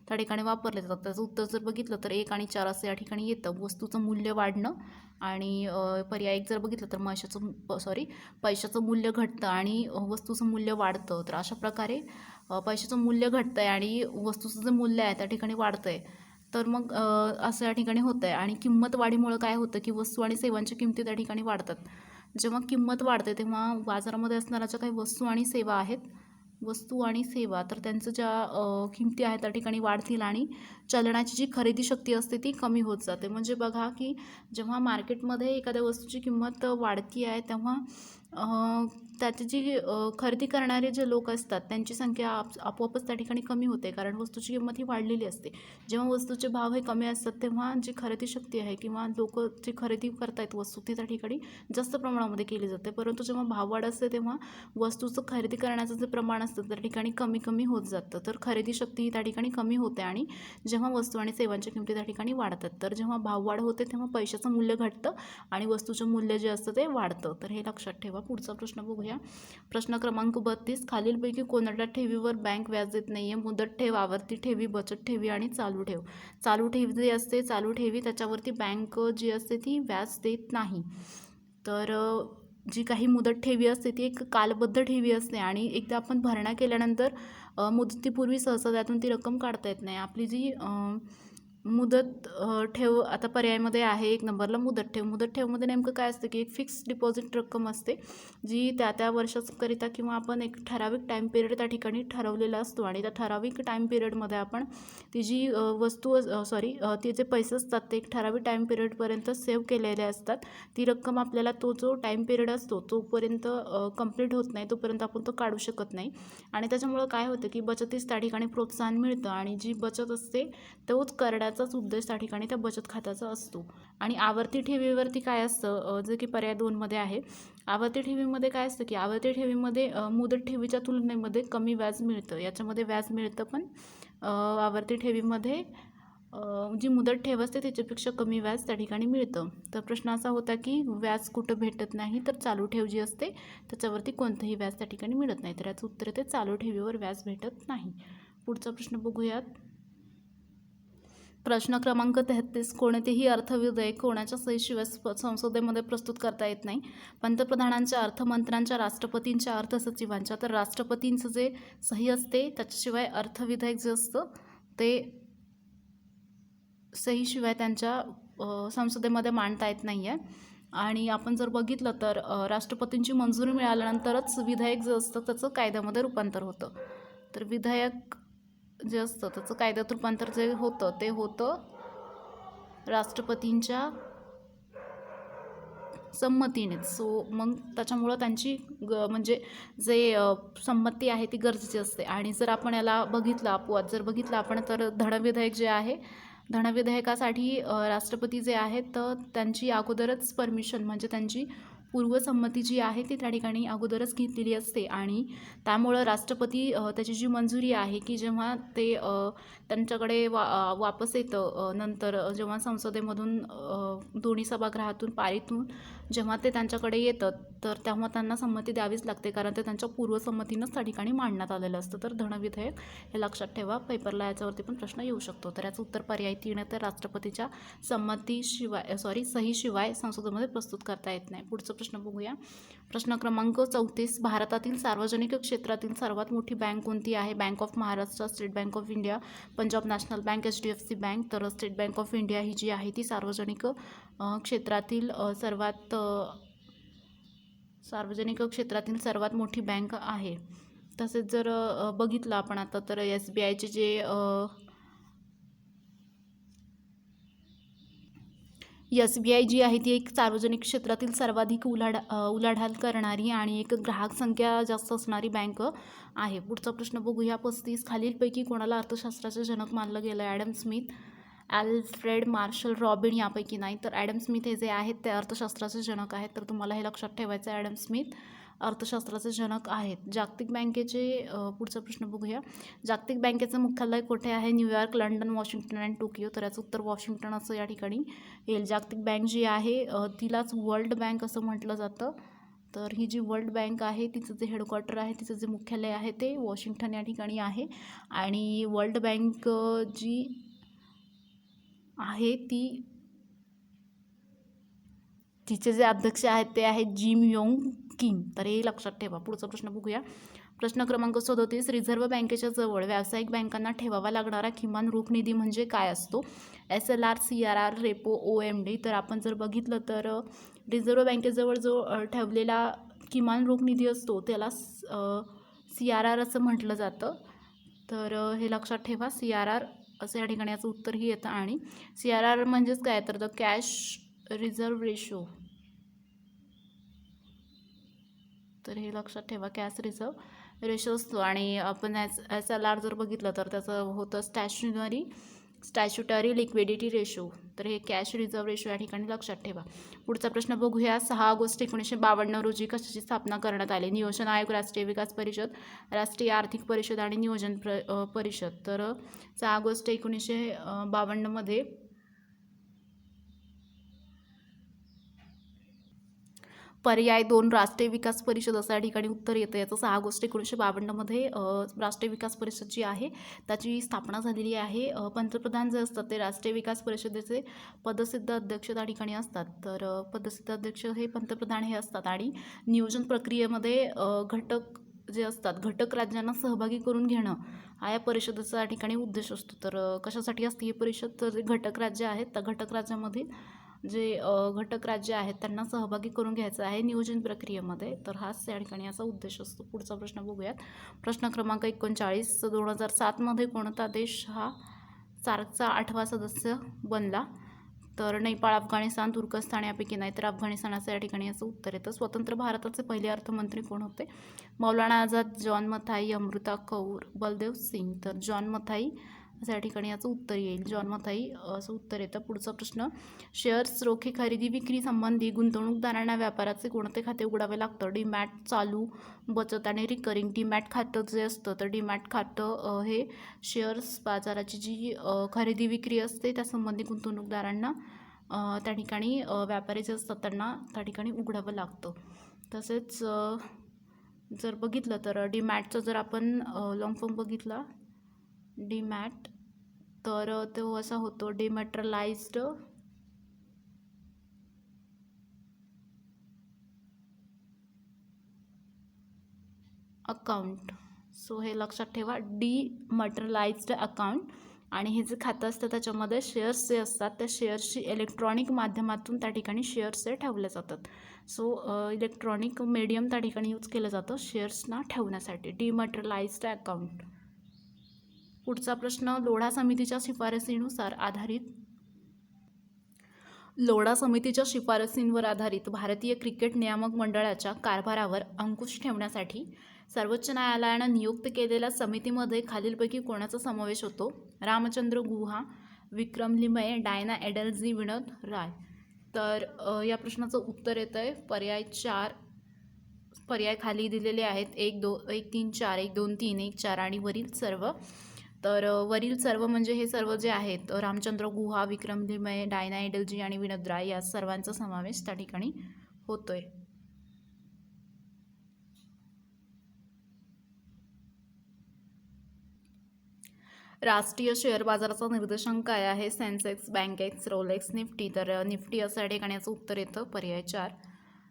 त्या ठिकाणी वापरले जातात. त्याचं उत्तर जर बघितलं तर 1 आणि 4 असं या ठिकाणी येतं. वस्तूचं मूल्य वाढणं आणि पर्याय 1 जर बघितलं तर पैशाचं मूल्य घटतं आणि वस्तूचं मूल्य वाढतं. तर अशा प्रकारे पैशाचं मूल्य घटतं आहे आणि वस्तूचं जे मूल्य आहे त्या ठिकाणी वाढतं आहे. तर मग असं या ठिकाणी होतं आहे आणि किंमत वाढीमुळं काय होतं की वस्तू आणि सेवांच्या किमती त्या ठिकाणी वाढतात. जेव्हा किंमत वाढते तेव्हा बाजारामध्ये असणाऱ्या ज्या काही वस्तू आणि सेवा आहेत, वस्तू आणि सेवा तर त्यांचं ज्या किमती आहेत त्या ठिकाणी वाढतील आणि चलनाची जी खरेदी शक्ती असते ती कमी होत जाते. म्हणजे बघा की जेव्हा मार्केटमध्ये एखाद्या वस्तूची किंमत वाढती आहे तेव्हा त्याची जी खरेदी करणारे जे लोक असतात त्यांची संख्या आपोआपच त्या ठिकाणी कमी होते, कारण वस्तूची किंमत ही वाढलेली असते. जेव्हा वस्तूचे भाव हे कमी असतात तेव्हा जी खरेदी शक्ती आहे किंवा लोक जी खरेदी करतायत वस्तू ती त्या ठिकाणी जास्त प्रमाणामध्ये केली जाते. परंतु जेव्हा भाववाढ असते तेव्हा वस्तूचं खरेदी करण्याचं जे प्रमाण असतं त्या ठिकाणी कमी कमी होत जातं. तर खरेदी शक्ती ही त्या ठिकाणी कमी होते आणि जेव्हा वस्तू आणि सेवांच्या किमती त्या ठिकाणी वाढतात. तर जेव्हा भाववाढ होते तेव्हा पैशाचं मूल्य घटतं आणि वस्तूचं मूल्य जे असतं ते वाढतं. तर हे लक्षात ठेवा. पुढचा प्रश्न बघूया. प्रश्न क्रमांक 32. खालीलपैकी कोणत्या ठेवीवर बँक व्याज देत नाही आहे? मुदत ठेव, आवर्ती ठेवी, बचत ठेवी आणि चालू ठेव. चालू ठेवी जी असते चालू ठेवी त्याच्यावरती बँक जी असते ती व्याज देत नाही. तर जी काही मुदत ठेवी असते ती एक कालबद्ध ठेवी असते आणि एकदा आपण भरणा केल्यानंतर मुदतीपूर्वी सहसा त्यातून ती रक्कम काढता येत नाही. आपली जी मुदत ठेव आता पर्यायामध्ये आहे 1 नंबरला मुदत ठेव. मुदत ठेवमध्ये नेमकं काय असतं की एक फिक्स डिपॉझिट रक्कम असते जी त्या वर्षाकरिता किंवा आपण एक ठराविक टाईम पिरियड त्या ठिकाणी ठरवलेला असतो आणि त्या ठराविक टाईम पिरियडमध्ये आपण ती जी ते जे पैसे असतात ते एक ठराविक टाईम पिरियडपर्यंत सेव्ह केलेले असतात. ती रक्कम आपल्याला तो जो टाईम पिरियड असतो तोपर्यंत कंप्लीट होत नाही तोपर्यंत आपण तो काढू शकत नाही आणि त्याच्यामुळं काय होतं की बचतीस त्या ठिकाणी प्रोत्साहन मिळतं आणि जी बचत असते तोच करण्याचाच उद्देश त्या ठिकाणी त्या बचत खात्याचा असतो. आणि आवर्ती ठेवीवरती काय असतं जे की पर्याय 2मध्ये आहे. आवर्ती ठेवीमध्ये काय असतं की आवर्ती ठेवीमध्ये मुदत ठेवीच्या तुलनेमध्ये कमी व्याज मिळतं. याच्यामध्ये व्याज मिळतं पण आवर्ती ठेवीमध्ये जी मुदत ठेव असते त्याच्यापेक्षा कमी व्याज त्या ठिकाणी मिळतं. तर प्रश्न असा होता की व्याज कुठं भेटत नाही? तर चालू ठेव जी असते त्याच्यावरती कोणतंही व्याज त्या ठिकाणी मिळत नाही. तर याचं उत्तर ते चालू ठेवीवर व्याज भेटत नाही. पुढचा प्रश्न बघूयात. प्रश्न क्रमांक 33. कोणतेही अर्थविधेयक कोणाच्या सहीशिवाय संसदेमध्ये प्रस्तुत करता येत नाही? पंतप्रधानांच्या, अर्थमंत्र्यांच्या, राष्ट्रपतींच्या, अर्थसचिवांच्या. तर राष्ट्रपतींचं जे सही असते त्याच्याशिवाय अर्थविधेयक जे असतं ते सहीशिवाय त्यांच्या संसदेमध्ये मांडता येत नाही आहे. आणि आपण जर बघितलं तर राष्ट्रपतींची मंजुरी मिळाल्यानंतरच विधेयक जे असतं त्याचं कायद्यामध्ये रूपांतर होतं. तर विधेयक जे असतं त्याचं कायद्यात रूपांतर जे होतं ते होतं राष्ट्रपतींच्या संमतीनेच. सो मग त्याच्यामुळं त्यांची म्हणजे जे संमती आहे ती गरजेची असते. आणि जर आपण याला बघितलं अपवाद जर बघितलं आपण तर धनविधेयक जे आहे धनविधेयकासाठी राष्ट्रपती जे आहेत तर त्यांची अगोदरच परमिशन म्हणजे त्यांची पूर्वसंमती जी आहे ती त्या ठिकाणी अगोदरच घेतलेली असते. आणि त्यामुळं राष्ट्रपती त्याची जी मंजुरी आहे की जेव्हा ते त्यांच्याकडे वापस येतं नंतर जेव्हा संसदेमधून दोन्ही सभागृहातून पारितून जेव्हा ते त्यांच्याकडे येतं तर तेव्हा त्यांना संमती द्यावीच लागते, कारण ते त्यांच्या पूर्वसंमतीनंच त्या ठिकाणी मांडण्यात आलेलं असतं. तर धनविधेयक हे लक्षात ठेवा, पेपरला याच्यावरती पण प्रश्न येऊ शकतो. तर याचं उत्तर पर्याय 3 तर राष्ट्रपतीच्या सहीशिवाय संसदेमध्ये प्रस्तुत करता येत नाही. पुढचा प्रश्न बघूया. प्रश्न क्रमांक 34. भारतातील सार्वजनिक क्षेत्रातील सर्वात मोठी बँक कोणती आहे? Bank of Maharashtra, state bank of India, Punjab national bank, HDFC bank. तर स्टेट बँक ऑफ इंडिया ही जी आहे ती सार्वजनिक क्षेत्रातील सार्वजनिक क्षेत्रातील सर्वात मोठी बँक आहे. तसेच जर बघितलं आपण आता तर SBIचे जे SBI जी आहे ती एक सार्वजनिक क्षेत्रातील सर्वाधिक उलाढाल करणारी आणि एक ग्राहक संख्या जास्त असणारी बँक आहे. पुढचा प्रश्न बघूया. 35. खालीलपैकी कोणाला अर्थशास्त्राचे जनक मानलं गेलं? Adam Smith, Alfred Marshall robin यापैकी नाही. तर ॲडम स्मिथ हे जे आहेत ते अर्थशास्त्राचे जनक आहेत. तर तुम्हाला हे लक्षात ठेवायचं आहे, ॲडम स्मिथ अर्थशास्त्राचे जनक आहेत. जागतिक बँकेचे पुढचा प्रश्न बघूया. जागतिक बँकेचं मुख्यालय कुठे आहे? न्यूयॉर्क, लंडन, वॉशिंग्टन आणि टोकियो. तर याचं उत्तर वॉशिंग्टन असं या ठिकाणी येईल. जागतिक बँक जी आहे तिलाच वर्ल्ड बँक असं म्हटलं जातं. तर ही जी वर्ल्ड बँक आहे तिचं जे हेडक्वार्टर आहे तिचं जे मुख्यालय आहे ते वॉशिंग्टन या ठिकाणी आहे. आणि वर्ल्ड बँक जी आहे तिचे जे अध्यक्ष आहेत ते आहेत जिम योंग किम. तर हे लक्षात ठेवा. पुढचा प्रश्न बघूया. प्रश्न क्रमांक 37. रिझर्व्ह बँकेच्या जवळ व्यावसायिक बँकांना ठेवावा लागणारा किमान रोख निधी म्हणजे काय असतो? SLR, CRR, repo, OMD. तर आपण जर बघितलं तर रिझर्व्ह बँकेजवळ जो ठेवलेला किमान रोख निधी असतो त्याला CRR असं म्हटलं जातं. तर हे लक्षात ठेवा, CRR असं या ठिकाणी याचं उत्तरही येतं. आणि CRR म्हणजेच काय तर द कॅश रिझर्व्ह रेशो. तर हे लक्षात ठेवा, कॅश रिझर्व्ह रेशो असतो. आणि आपण SLR जर बघितलं तर त्याचं होतं स्टॅच्युटरी लिक्विडिटी रेशो. तर हे कॅश रिझर्व्ह रेशो या ठिकाणी लक्षात ठेवा. पुढचा प्रश्न बघूया. 6 ऑगस्ट 1952 रोजी कशाची स्थापना करण्यात आली? नियोजन आयोग, राष्ट्रीय विकास परिषद, राष्ट्रीय आर्थिक परिषद आणि नियोजन परिषद. तर 6 ऑगस्ट 1952 पर्याय 2 राष्ट्रीय विकास परिषद असं या ठिकाणी उत्तर येतं. याचं 6 ऑगस्ट 1952 राष्ट्रीय विकास परिषद जी आहे त्याची स्थापना झालेली आहे. पंतप्रधान जे असतात ते राष्ट्रीय विकास परिषदेचे पदसिद्ध अध्यक्ष त्या ठिकाणी असतात. तर पदसिद्ध अध्यक्ष हे पंतप्रधान हे असतात. आणि नियोजन प्रक्रियेमध्ये घटक राज्यांना सहभागी करून घेणं हा या परिषदेचा या ठिकाणी उद्देश असतो. तर कशासाठी असते ही परिषद? तर घटक राज्य आहेत त्या घटक राज्यामधील जे घटक राज्य आहेत त्यांना सहभागी करून घ्यायचं आहे नियोजन प्रक्रियेमध्ये. तर हाच या ठिकाणी याचा उद्देश असतो. पुढचा प्रश्न बघूयात. प्रश्न क्रमांक 39. 2007 कोणता देश हा सार्कचा 8वा सदस्य बनला? तर नेपाळ, अफगाणिस्तान, तुर्कस्तान यापैकी नाही. तर अफगाणिस्तानाचं या ठिकाणी याचं उत्तर येतं. स्वतंत्र भारताचे पहिले अर्थमंत्री कोण होते? मौलाना आझाद, जॉन मथाई, अमृता कौर, बलदेव सिंग. तर जॉन मथाई असं या ठिकाणी याचं उत्तर येईल. जॉन मथाई असं उत्तर येतं. पुढचा प्रश्न. शेअर्स, रोखे खरेदी विक्री संबंधी गुंतवणूकदारांना व्यापाराचे कोणते खाते उघडावे लागतं? डीमॅट, चालू, बचत आणि रिकरिंग. डीमॅट खातं जे असतं तर डीमॅट खातं हे शेअर्स बाजाराची जी खरेदी विक्री असते त्यासंबंधी गुंतवणूकदारांना त्या ठिकाणी व्यापारी जे असतात त्यांना त्या ठिकाणी उघडावं लागतं. तसेच जर बघितलं तर डीमॅटचं जर आपण लॉंग फॉर्म बघितला डीमॅट तर तो असा होतो डिमॅटरलाइज्ड अकाउंट. सो हे लक्षात ठेवा, डिमॅटरलाइज्ड अकाउंट. आणि हे जे खातं असतं त्याच्यामध्ये शेअर्स जे असतात त्या शेअर्सची इलेक्ट्रॉनिक माध्यमातून त्या ठिकाणी शेअर्स हे ठेवले जातात. सो इलेक्ट्रॉनिक मीडियम त्या ठिकाणी यूज केलं जातं शेअर्सना ठेवण्यासाठी. डिमॅटरलाइज्ड अकाउंट. पुढचा प्रश्न. लोढा समितीच्या शिफारसीनुसार आधारित लोढा समितीच्या शिफारसींवर आधारित भारतीय क्रिकेट नियामक मंडळाच्या कारभारावर अंकुश ठेवण्यासाठी सर्वोच्च न्यायालयानं नियुक्त केलेल्या समितीमध्ये खालीलपैकी कोणाचा समावेश होतो? रामचंद्र गुहा, विक्रम लिमये, डायना एडल्जी, विनोद राय. तर या प्रश्नाचं उत्तर येतं आहे पर्याय 4. पर्याय खाली दिलेले आहेत 1, 3, 4, 1, 2, 3, 1, 4 आणि वरील सर्व. तर वरील सर्व म्हणजे हे सर्व जे आहेत रामचंद्र गुहा, विक्रम लिमये, डायना एडल्जी आणि विनोद राय या सर्वांचा समावेश त्या ठिकाणी होतोय. राष्ट्रीय शेअर बाजाराचा निर्देशांक काय आहे? Sensex, Bankex, Rolex, Nifty. तर निफ्टी असं या ठिकाणी याचं उत्तर येतं पर्याय 4.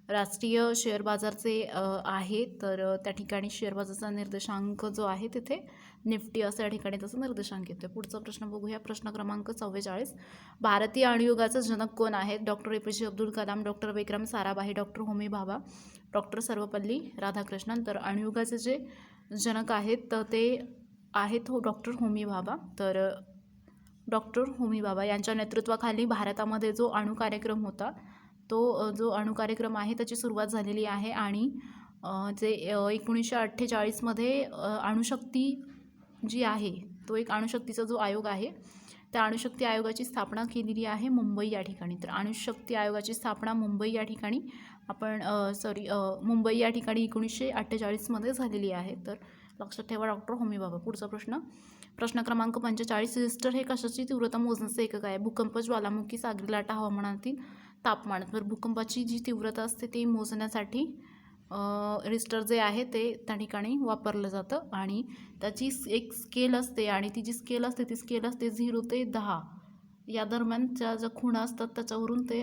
राष्ट्रीय शेअर बाजारचे आहे तर त्या ठिकाणी शेअर बाजाराचा निर्देशांक जो आहे तिथे निफ्टी असं या ठिकाणी त्याचा निर्देशांक येतो. पुढचा प्रश्न बघूया. प्रश्न क्रमांक 44. भारतीय अणुयुगाचे जनक कोण आहेत? Doctor APJ Abdul Kalam, doctor Vikram Sarabhai, doctor Homi Bhabha, doctor Sarvepalli Radhakrishnan. तर अणुयुगाचे जे जनक आहेत तर ते आहेत डॉक्टर होमी भाभा. तर डॉक्टर होमी भाभा यांच्या नेतृत्वाखाली भारतामध्ये जो अणु कार्यक्रम होता तो जो अणु कार्यक्रम आहे त्याची सुरुवात झालेली आहे आणि जे 1948मध्ये अणुशक्ती जी आहे तो एक अणुशक्तीचा जो आयोग आहे त्या अणुशक्ती आयोगाची स्थापना केलेली आहे मुंबई या ठिकाणी. तर अणुशक्ती आयोगाची स्थापना मुंबई या ठिकाणी मुंबई या ठिकाणी 1948मध्ये झालेली आहे. तर लक्षात ठेवा डॉक्टर होमी भाभा. पुढचा प्रश्न क्रमांक 45. रिस्टर हे कशाची तीव्रता मोजण्याचे एकक आहे? भूकंप, ज्वालामुखी, सागरी लाटा, हवामानातील तापमान. तर भूकंपाची जी तीव्रता असते ती मोजण्यासाठी रिस्टर जे आहे ते त्या ठिकाणी वापरलं जातं आणि त्याची एक स्केल असते आणि ती जी स्केल असते ती स्केल असते 0 ते 10 या दरम्यानच्या ज्या खुणा असतात त्याच्यावरून ते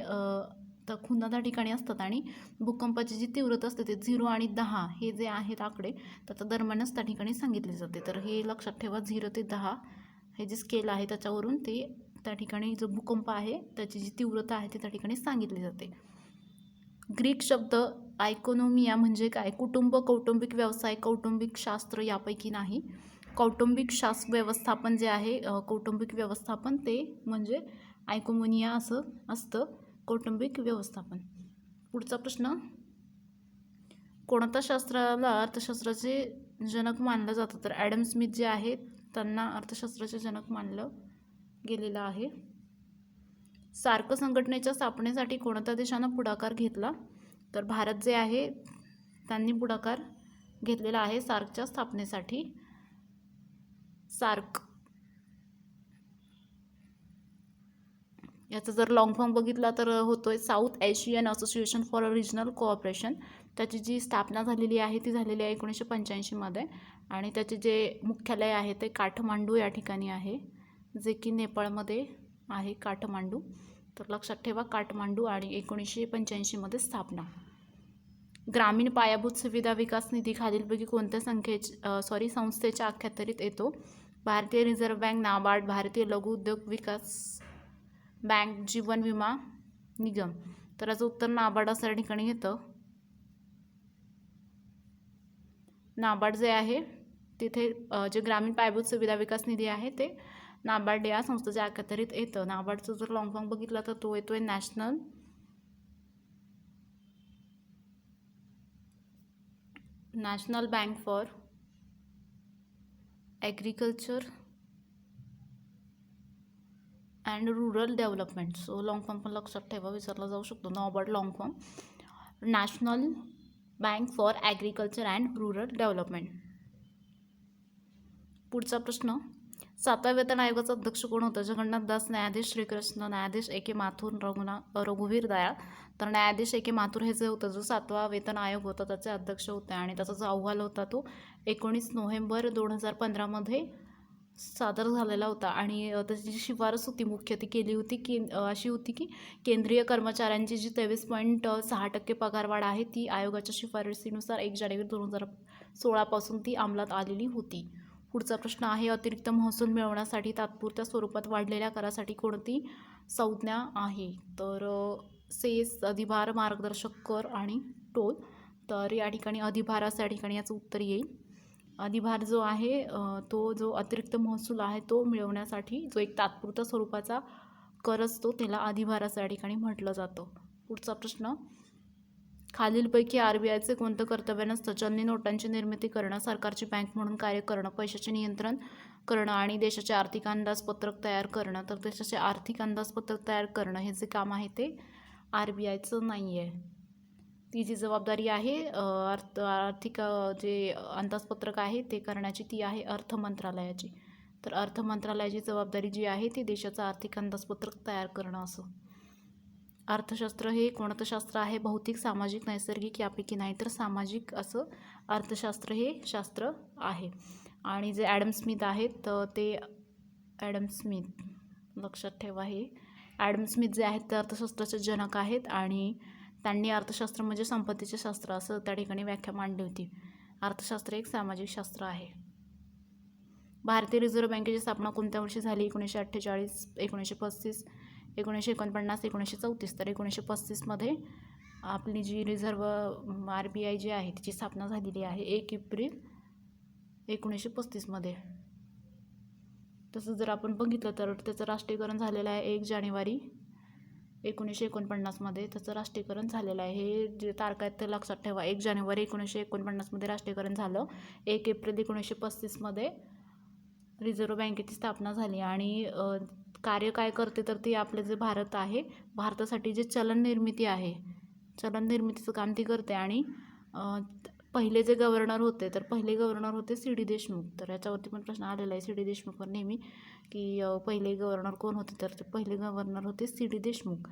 त्या खुणा त्या ठिकाणी असतात आणि भूकंपाची जी तीव्रता असते ते 0 आणि 10 हे जे आहेत आकडे त्याच्या दरम्यानच त्या ठिकाणी सांगितले जाते. तर हे लक्षात ठेवा 0 ते 10 हे जी स्केल आहे त्याच्यावरून ते त्या ठिकाणी जो भूकंप आहे त्याची जी तीव्रता आहे ती त्या ठिकाणी सांगितली जाते. ग्रीक शब्द आयकोनोमिया म्हणजे काय? कुटुंब, कौटुंबिक व्यवसाय, कौटुंबिक शास्त्र यापैकी नाही. कौटुंबिक व्यवस्थापन जे आहे कौटुंबिक व्यवस्थापन ते म्हणजे आयकोमोनिया असं असतं कौटुंबिक व्यवस्थापन. पुढचा प्रश्न. कोणत्या शास्त्राला अर्थशास्त्राचे जनक मानलं जातं? तर ॲडम स्मिथ जे आहे त्यांना अर्थशास्त्राचे जनक मानलं गेलेलं आहे. सार्क संघटनेच्या स्थापनेसाठी कोणत्या देशानं पुढाकार घेतला? तर भारत जे आहे त्यांनी पुढाकार घेतलेला आहे सार्कच्या स्थापनेसाठी. सार्क याचा जर लॉंग फॉर्म बघितला तर होतोय south Asian association for regional cooperation. त्याची जी स्थापना झालेली आहे ती झालेली आहे 1985मध्ये आणि त्याचे जे मुख्यालय आहे ते काठमांडू या ठिकाणी आहे जे की नेपाळमध्ये आहे काठमांडू. तर लक्षात ठेवा काठमांडू आणि 1985मध्ये स्थापना. ग्रामीण पायाभूत सुविधा विकास निधी खालीलपैकी कोणत्या संस्थेच्या अखत्यारीत येतो? भारतीय रिझर्व्ह बँक, नाबार्ड, भारतीय लघु उद्योग विकास बँक, जीवन विमा निगम. तर याचं उत्तर नाबार्ड असं या ठिकाणी येतं. नाबार्ड जे आहे तिथे जे ग्रामीण पायाभूत सुविधा विकास निधी आहे ते नाबार्ड या संस्थेच्या अखत्यारीत येतं. नाबार्डचं जर लॉंग फॉर्म बघितला तर तो येतोय national bank for agriculture and rural development. So long form पण लक्षात ठेवा विसरला जाऊ शकतो. NABARD long form national bank for agriculture and rural development. पुढचा प्रश्न. 7व्या वेतन आयोगाचा अध्यक्ष कोण होता? जगन्नाथ दास, न्यायाधीश श्रीकृष्ण, न्यायाधीश A.K. माथुर, रघुवीर दयाळ. तर न्यायाधीश A.K. माथुर हे जे होतं जो 7वा वेतन आयोग होता त्याचे अध्यक्ष होते आणि त्याचा जो अहवाल होता तो 19 नोव्हेंबर 2015मध्ये सादर झालेला होता आणि त्याची जी शिफारस होती मुख्य ती केली होती की अशी होती की केंद्रीय कर्मचाऱ्यांची जी 23.6% पगारवाढ आहे ती आयोगाच्या शिफारसीनुसार 1 जानेवारी 2016पासून ती अंमलात आलेली होती. पुढचा प्रश्न आहे अतिरिक्त महसूल मिळवण्यासाठी तात्पुरत्या स्वरूपात वाढलेल्या करासाठी कोणती संज्ञा आहे? तर सेस, अधिभार, मार्गदर्शक कर आणि टोल. तर या ठिकाणी अधिभार असं या ठिकाणी याचं उत्तर येईल. अधिभार जो आहे तो जो अतिरिक्त महसूल आहे तो मिळवण्यासाठी जो एक तात्पुरत्या स्वरूपाचा कर असतो त्याला अधिभार असं या ठिकाणी म्हटलं जातं. पुढचा प्रश्न, खालीलपैकी RBIचे कोणतं कर्तव्य नसतं? चलनी नोटांची निर्मिती करणं, सरकारची बँक म्हणून कार्य करणं, पैशाचे नियंत्रण करणं आणि देशाचे आर्थिक अंदाजपत्रक तयार करणं. तर देशाचे आर्थिक अंदाजपत्रक तयार करणं हे जे काम आहे ते RBIचं नाही आहे. ती जी जबाबदारी आहे आर्थिक जे अंदाजपत्रक आहे ते करण्याची ती आहे अर्थ मंत्रालयाची. तर अर्थ मंत्रालयाची जबाबदारी जी आहे ती देशाचं आर्थिक अंदाजपत्रक तयार करणं असं. अर्थशास्त्र हे कोणतं शास्त्र आहे? भौतिक, सामाजिक, नैसर्गिक यापैकी नाही तर सामाजिक असं अर्थशास्त्र हे शास्त्र आहे. आणि जे ॲडम स्मिथ आहेत ते ॲडम स्मिथ लक्षात ठेवा, हे ॲडम स्मिथ जे आहेत ते अर्थशास्त्राचे जनक आहेत आणि त्यांनी अर्थशास्त्र म्हणजे संपत्तीचे शास्त्र असं त्या ठिकाणी व्याख्या मांडली होती. अर्थशास्त्र एक सामाजिक शास्त्र आहे. भारतीय रिझर्व्ह बँकेची स्थापना कोणत्या वर्षी झाली? 1948, 1935, 1949, 1934. तर 1935मध्ये आपली जी रिझर्व्ह RBI जी आहे तिची स्थापना झालेली आहे 1 एप्रिल 1935मध्ये. तसं जर आपण बघितलं तर त्याचं राष्ट्रीयकरण झालेलं आहे 1 जानेवारी 1949मध्ये त्याचं राष्ट्रीयकरण झालेलं आहे. हे जे तारखा आहेत ते लक्षात ठेवा. 1 जानेवारी 1949मध्ये राष्ट्रीयकरण झालं, 1 एप्रिल 1935मध्ये रिझर्व्ह बँकेची स्थापना झाली. आणि कार्य काय करते तर ते आपले जे भारत आहे, भारतासाठी जे चलन निर्मिती आहे, चलन निर्मितीचं काम ती करते. आणि पहिले जे गव्हर्नर होते तर पहिले गव्हर्नर होते CD देशमुख. तर याच्यावरती पण प्रश्न आलेला आहे CD देशमुखवर नेहमी की पहिले गव्हर्नर कोण होते? तर ते पहिले गव्हर्नर होते CD देशमुख.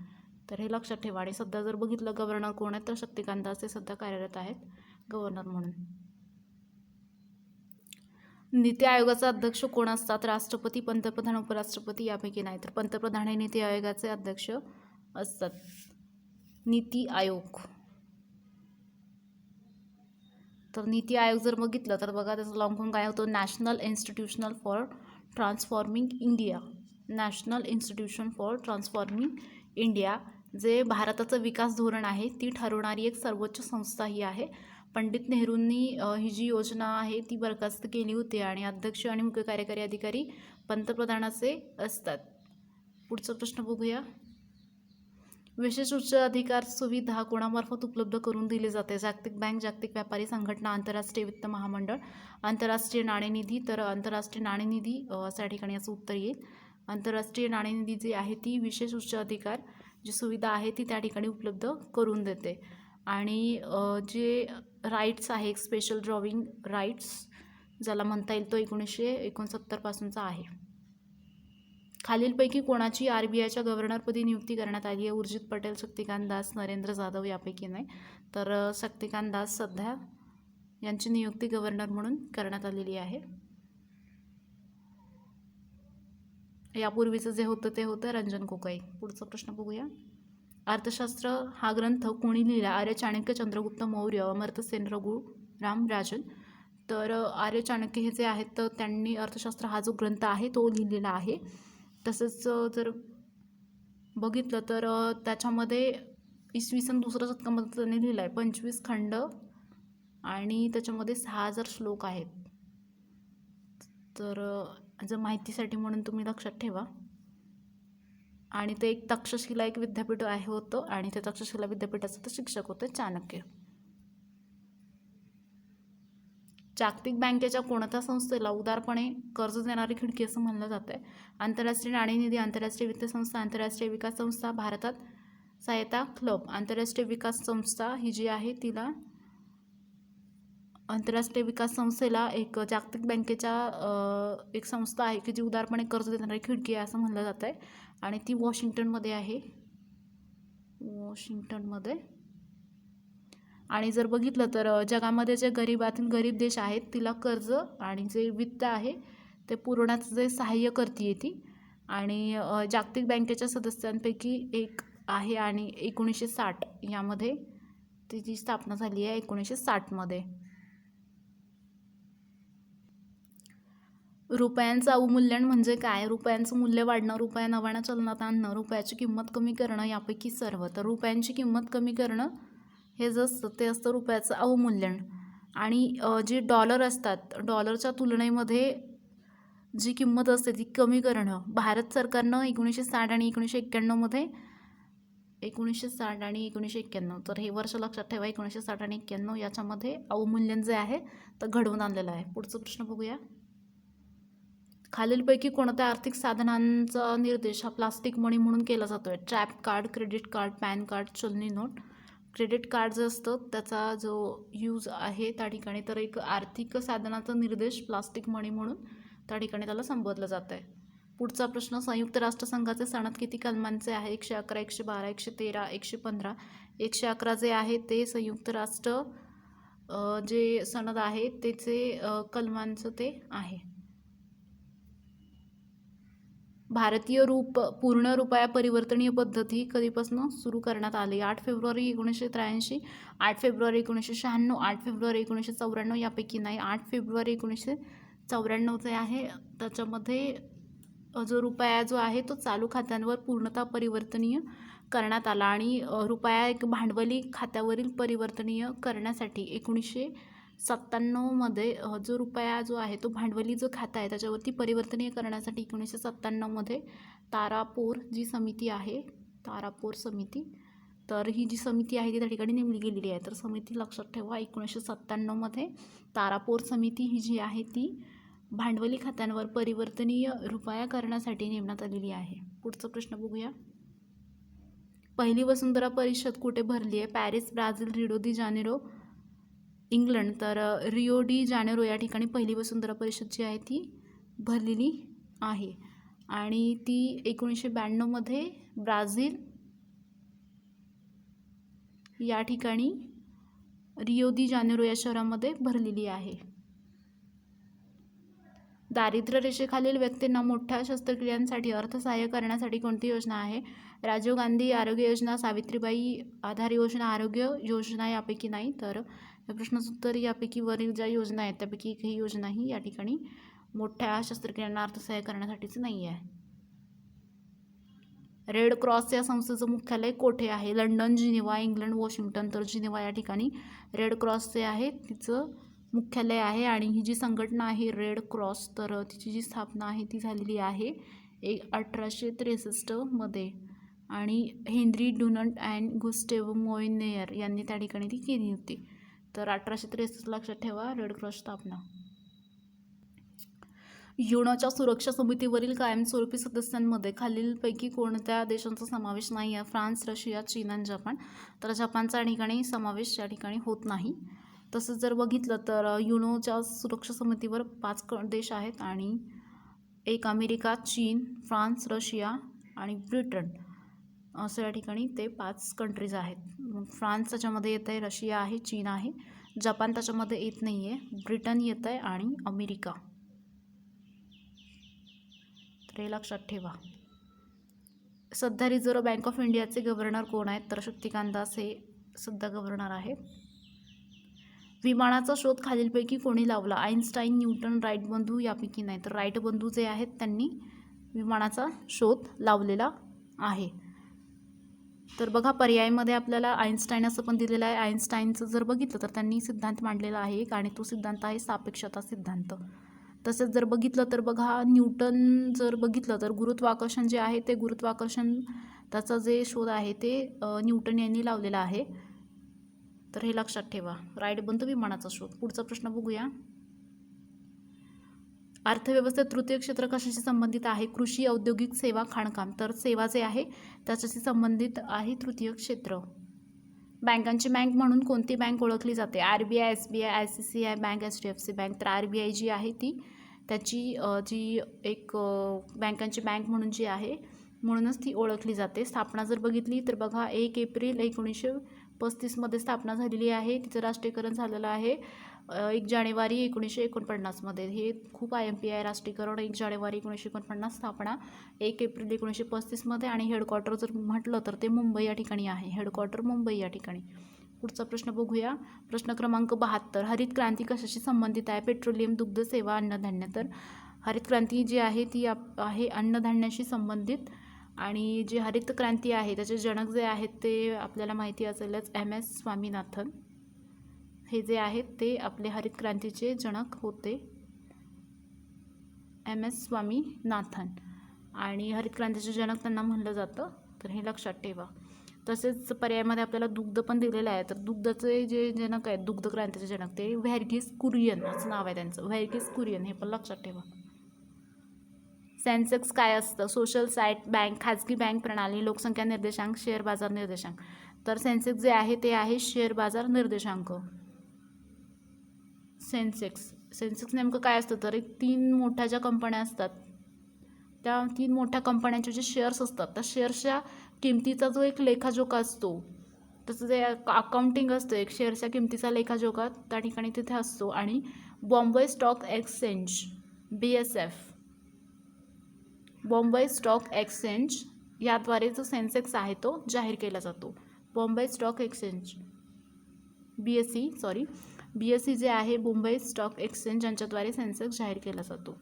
तर हे लक्षात ठेवा. आणि सध्या जर बघितलं गव्हर्नर कोण आहेत तर शक्तिकांत दास हे सध्या कार्यरत आहेत गव्हर्नर म्हणून. नीती आयोगाचा अध्यक्ष कोण असतात? राष्ट्रपती, पंतप्रधान, उपराष्ट्रपती यापैकी नाही तर पंतप्रधान हे नीती आयोगाचे अध्यक्ष असतात. नीती आयोग. तर नीती आयोग जर बघितलं तर बघा त्याचं लॉंग फॉर्म काय होतं? National institutional for transforming India. National institution for transforming India जे भारताचं विकास धोरण आहे ती ठरवणारी एक सर्वोच्च संस्था ही आहे. पंडित नेहरूंनी ही जी योजना आहे ती बरखास्त केली होती आणि अध्यक्ष आणि मुख्य कार्यकारी अधिकारी पंतप्रधानाचे असतात. पुढचा प्रश्न बघूया. विशेष उच्च अधिकार सुविधा कोणामार्फत उपलब्ध करून दिली जाते? जागतिक बँक, जागतिक व्यापारी संघटना, आंतरराष्ट्रीय वित्त महामंडळ, आंतरराष्ट्रीय नाणेनिधी. तर आंतरराष्ट्रीय नाणेनिधी असं या ठिकाणी असं उत्तर येईल. आंतरराष्ट्रीय नाणेनिधी जी आहे ती विशेष उच्च अधिकार जी सुविधा आहे ती त्या ठिकाणी उपलब्ध करून देते. आणि जे राईट्स आहे स्पेशल ड्रॉविंग राईट्स ज्याला म्हणता येईल तो 1969 पासूनचा आहे. खालीलपैकी कोणाची RBIच्या गव्हर्नरपदी नियुक्ती करण्यात आली आहे? उर्जित पटेल, शक्तिकांत दास, नरेंद्र जाधव यापैकी नाही तर शक्तिकांत दास सध्या यांची नियुक्ती गव्हर्नर म्हणून करण्यात आलेली आहे. यापूर्वीचं जे होतं ते होतं रंजन गोगोई. पुढचा प्रश्न बघूया. अर्थशास्त्र हा ग्रंथ कोणी लिहिला? आर्य चाणक्य, चंद्रगुप्त मौर्य, अमर्त्य सेन, रघुराम राजन. तर आर्य चाणक्य हे जे आहेत तर त्यांनी अर्थशास्त्र हा जो ग्रंथ आहे तो लिहिलेला आहे. तसंच जर बघितलं तर त्याच्यामध्ये इसवी सन 2ऱ्या शतकामध्ये त्यांनी लिहिलं आहे 25 खंड आणि त्याच्यामध्ये 6000 श्लोक आहेत. तर जर माहितीसाठी म्हणून तुम्ही लक्षात ठेवा. आणि ते एक तक्षशिला एक विद्यापीठ आहे होतं आणि ते तक्षशिला विद्यापीठाचे ते शिक्षक होते चाणक्य. जागतिक बँकेच्या कोणत्या संस्थेला उदारपणे कर्ज देणारी खिडकी असं म्हणलं जातं आहे? आंतरराष्ट्रीय नाणेनिधी, आंतरराष्ट्रीय वित्त संस्था, आंतरराष्ट्रीय विकास संस्था, भारतात सहायता क्लब. आंतरराष्ट्रीय विकास संस्था ही जी आहे तिला आंतरराष्ट्रीय विकास संस्थेला एक जागतिक बँकेच्या एक संस्था आहे की जी उदारपणे कर्ज देणारी खिडकी आहे असं म्हणलं जातं आहे आणि ती वॉशिंग्टनमध्ये आहे. वॉशिंग्टनमध्ये. आणि जर बघितलं तर जगामध्ये जे गरीबातील गरीब देश आहेत तिला कर्ज आणि जे वित्त आहे ते पुरवण्याचं जे सहाय्य करते ती. आणि जागतिक बँकेच्या सदस्यांपैकी एक आहे आणि 1960 यामध्ये तिची स्थापना झाली आहे 1960मध्ये. रुपयांचं अवमूल्यन म्हणजे काय? रुपयांचं मूल्य वाढणं, रुपया नव्यानं चलनात आणणं, रुपयाची किंमत कमी करणं यापैकी सर्व. तर रुपयांची किंमत कमी करणं हे जे असतं ते असतं रुपयाचं अवमूल्यन. आणि जे डॉलर असतात डॉलरच्या तुलनेमध्ये जी किंमत असते ती कमी करणं. भारत सरकारनं 1960 आणि 1991मध्ये 1960 आणि 1991 तर हे वर्ष लक्षात ठेवा. 1960 आणि 1991 याच्यामध्ये अवमूल्यन जे आहे तर घडवून आणलेलं आहे. पुढचा प्रश्न बघूया. खालीलपैकी कोणत्या आर्थिक साधनांचा निर्देश हा प्लास्टिक मनी म्हणून केला जातोय? Trap card, credit card, pan card, चलनी नोट. क्रेडिट कार्ड जे असतं त्याचा जो यूज आहे त्या ठिकाणी तर एक आर्थिक साधनाचा निर्देश प्लास्टिक मनी म्हणून त्या ठिकाणी त्याला संबोधलं जात आहे. पुढचा प्रश्न. संयुक्त राष्ट्रसंघाचे सनद किती कलमांचे आहे? 111, 112, 113, 115. 111 जे आहे ते संयुक्त राष्ट्र जे सनद आहे त्याचे कलमांचं ते आहे. भारतीय पूर्ण रुपया परिवर्तनीय पद्धती कधीपासून सुरू करण्यात आली? 8 फेब्रुवारी 1983, 8 फेब्रुवारी 1996, 8 फेब्रुवारी 1994 यापैकी नाही. 8 फेब्रुवारी 1994 जे आहे त्याच्यामध्ये जो रुपया जो आहे तो चालू खात्यांवर पूर्णतः परिवर्तनीय करण्यात आला आणि रुपया एक भांडवली खात्यावरील परिवर्तनीय करण्यासाठी 1997मध्ये जो रुपया जो आहे तो भांडवली जो खाता आहे त्याच्यावरती परिवर्तनीय करण्यासाठी 1997मध्ये तारापोर जी समिती आहे, तारापोर समिती, तर ही जी समिती आहे ती त्या ठिकाणी नेमली गेलेली आहे. तर समिती लक्षात ठेवा. 1997मध्ये तारापोर समिती ही जी आहे ती भांडवली खात्यांवर परिवर्तनीय रुपया करण्यासाठी नेमण्यात आलेली आहे. पुढचा प्रश्न बघूया. पहिली वसुंधरा परिषद कुठे भरली आहे? पॅरिस, ब्राझील, रिओ दी जानेरो, इंग्लंड. तर रिओ डी जानेरो या ठिकाणी पहिली वसुंधरा परिषद जी आहे ती भरलेली आहे आणि ती 1992मध्ये ब्राझील या ठिकाणी रिओ दी जानेरो या शहरामध्ये भरलेली आहे. दारिद्र्य रेषेखालील व्यक्तींना मोठ्या शस्त्रक्रियांसाठी अर्थसहाय्य करण्यासाठी कोणती योजना आहे? राजीव गांधी आरोग्य योजना, सावित्रीबाई आधार योजना, आरोग्य योजना यापैकी नाही. तर या प्रश्नाचं उत्तर यापैकी वरील ज्या योजना आहेत त्यापैकी एकही योजना ही या ठिकाणी मोठ्या शस्त्रक्रियांना अर्थसहाय्य करण्यासाठीच नाही आहे. रेड क्रॉस या संस्थेचं मुख्यालय कोठे आहे? London, Geneva, England, Washington. तर जिनिव्हा या ठिकाणी रेड क्रॉस जे आहे तिचं मुख्यालय आहे आणि ही जी संघटना आहे रेड क्रॉस तर तिची जी स्थापना आहे ती झालेली आहे 1863मध्ये आणि हेनरी डुनंट अँड गुस्टेव मोयनेयर यांनी त्या ठिकाणी ती केली होती. तर 1863 लक्षात ठेवा रेड क्रॉस स्थापना. युनोच्या सुरक्षा समितीवरील कायमस्वरूपी सदस्यांमध्ये खालीलपैकी कोणत्या देशांचा समावेश नाही आहे? फ्रान्स, रशिया, चीन आणि जपान. तर जपानचा ठिकाणी समावेश या ठिकाणी होत नाही. तसंच जर बघितलं तर युनोच्या सुरक्षा समितीवर 5 देश आहेत आणि एक अमेरिका, चीन, फ्रान्स, रशिया आणि ब्रिटन असं या ठिकाणी ते 5 कंट्रीज आहेत. फ्रान्स त्याच्यामध्ये येत आहे, रशिया आहे, चीन आहे, जपान त्याच्यामध्ये येत नाही आहे, ब्रिटन येत आहे आणि अमेरिका. तर हे लक्षात ठेवा. सध्या रिझर्व्ह बँक ऑफ इंडियाचे गव्हर्नर कोण आहेत? तर शक्तिकांत दास हे सध्या गव्हर्नर आहेत. विमानाचा शोध खालीलपैकी कोणी लावला? आईन्स्टाईन, न्यूटन, राईट बंधू यापैकी नाही. तर राईट बंधू जे आहेत त्यांनी विमानाचा शोध लावलेला आहे. तर बघा पर्यायामध्ये आपल्याला आईन्स्टाईन असं पण दिलेलं आहे. आईन्स्टाईनचं जर बघितलं तर त्यांनी सिद्धांत मांडलेला आहे एक आणि तो सिद्धांत आहे सापेक्षता सिद्धांत. तसंच जर बघितलं तर बघा न्यूटन जर बघितलं तर गुरुत्वाकर्षण जे आहे ते गुरुत्वाकर्षण त्याचा जे शोध आहे ते न्यूटन यांनी लावलेला आहे. तर हे लक्षात ठेवा. राईट बंधू विमानाचा शोध. पुढचा प्रश्न बघूया. अर्थव्यवस्थेत तृतीय क्षेत्र कशाशी संबंधित आहे? कृषी, औद्योगिक, सेवा, खाणकाम. तर सेवा जे आहे त्याच्याशी संबंधित आहे तृतीय क्षेत्र. बँकांची बँक म्हणून कोणती बँक ओळखली जाते? RBI, SBI, ICICI bank, HDFC bank. तर RBI जी आहे ती त्याची जी एक बँकांची बँक म्हणून जी आहे म्हणूनच ती ओळखली जाते. स्थापना जर बघितली तर बघा 1 एप्रिल 1935मध्ये स्थापना झालेली आहे. तिचं राष्ट्रीयकरण झालेलं आहे 1 जानेवारी 1949मध्ये. हे खूप IMP आहे राष्ट्रीयकरण. 1 जानेवारी 1949 स्थापना 1 एप्रिल 1935मध्ये आणि हेडक्वार्टर जर म्हटलं तर ते मुंबई या ठिकाणी आहे. हेडक्वार्टर मुंबई या ठिकाणी. पुढचा प्रश्न बघूया. प्रश्न क्रमांक 72. हरित क्रांती कशाशी संबंधित आहे? पेट्रोलियम, दुग्ध, सेवा, अन्नधान्य. तर हरित क्रांती जी आहे ती आहे अन्नधान्याशी संबंधित आणि जे हरित क्रांती आहे त्याचे जनक जे आहेत ते आपल्याला माहिती असेलच MS स्वामीनाथन हे जे आहेत ते आपले हरित क्रांतीचे जनक होते. MS स्वामीनाथन आणि हरित क्रांतीचे जनक त्यांना म्हणलं जातं, तर हे लक्षात ठेवा. तसेच पर्यायामध्ये आपल्याला दुग्ध पण दिलेलं आहे, तर दुग्धाचे जे जनक आहेत, दुग्ध क्रांतीचे जनक, ते व्हॅरगीस कुरियन असं नाव आहे त्यांचं, व्हॅरगीस कुरियन, हे पण लक्षात ठेवा. सेन्सेक्स काय असतं? सोशल साईट, बँक, खाजगी बँक प्रणाली, लोकसंख्या निर्देशांक, शेअर बाजार निर्देशांक. तर सेन्सेक्स जे आहे ते आहे शेअर बाजार निर्देशांक. सेन्सेक्स नेमकं काय असतं? तर एक 3 मोठ्या ज्या कंपन्या असतात, त्या 3 मोठ्या कंपन्यांचे जे शेअर्स असतात, त्या शेअर्सच्या किमतीचा जो एक लेखाजोखा असतो, तसं जे अकाउंटिंग असतं, एक शेअर्सच्या किमतीचा लेखाजोखा त्या ठिकाणी तिथे असतो. आणि Bombay stock exchange, BSF, Bombay stock exchange, याद्वारे जो सेन्सेक्स आहे तो जाहीर केला जातो. बॉम्बे स्टॉक एक्सचेंज, BSE जे आहे, बॉम्बे स्टॉक एक्सचेंज, यांच्याद्वारे सेन्सेक्स जाहीर केला जातो.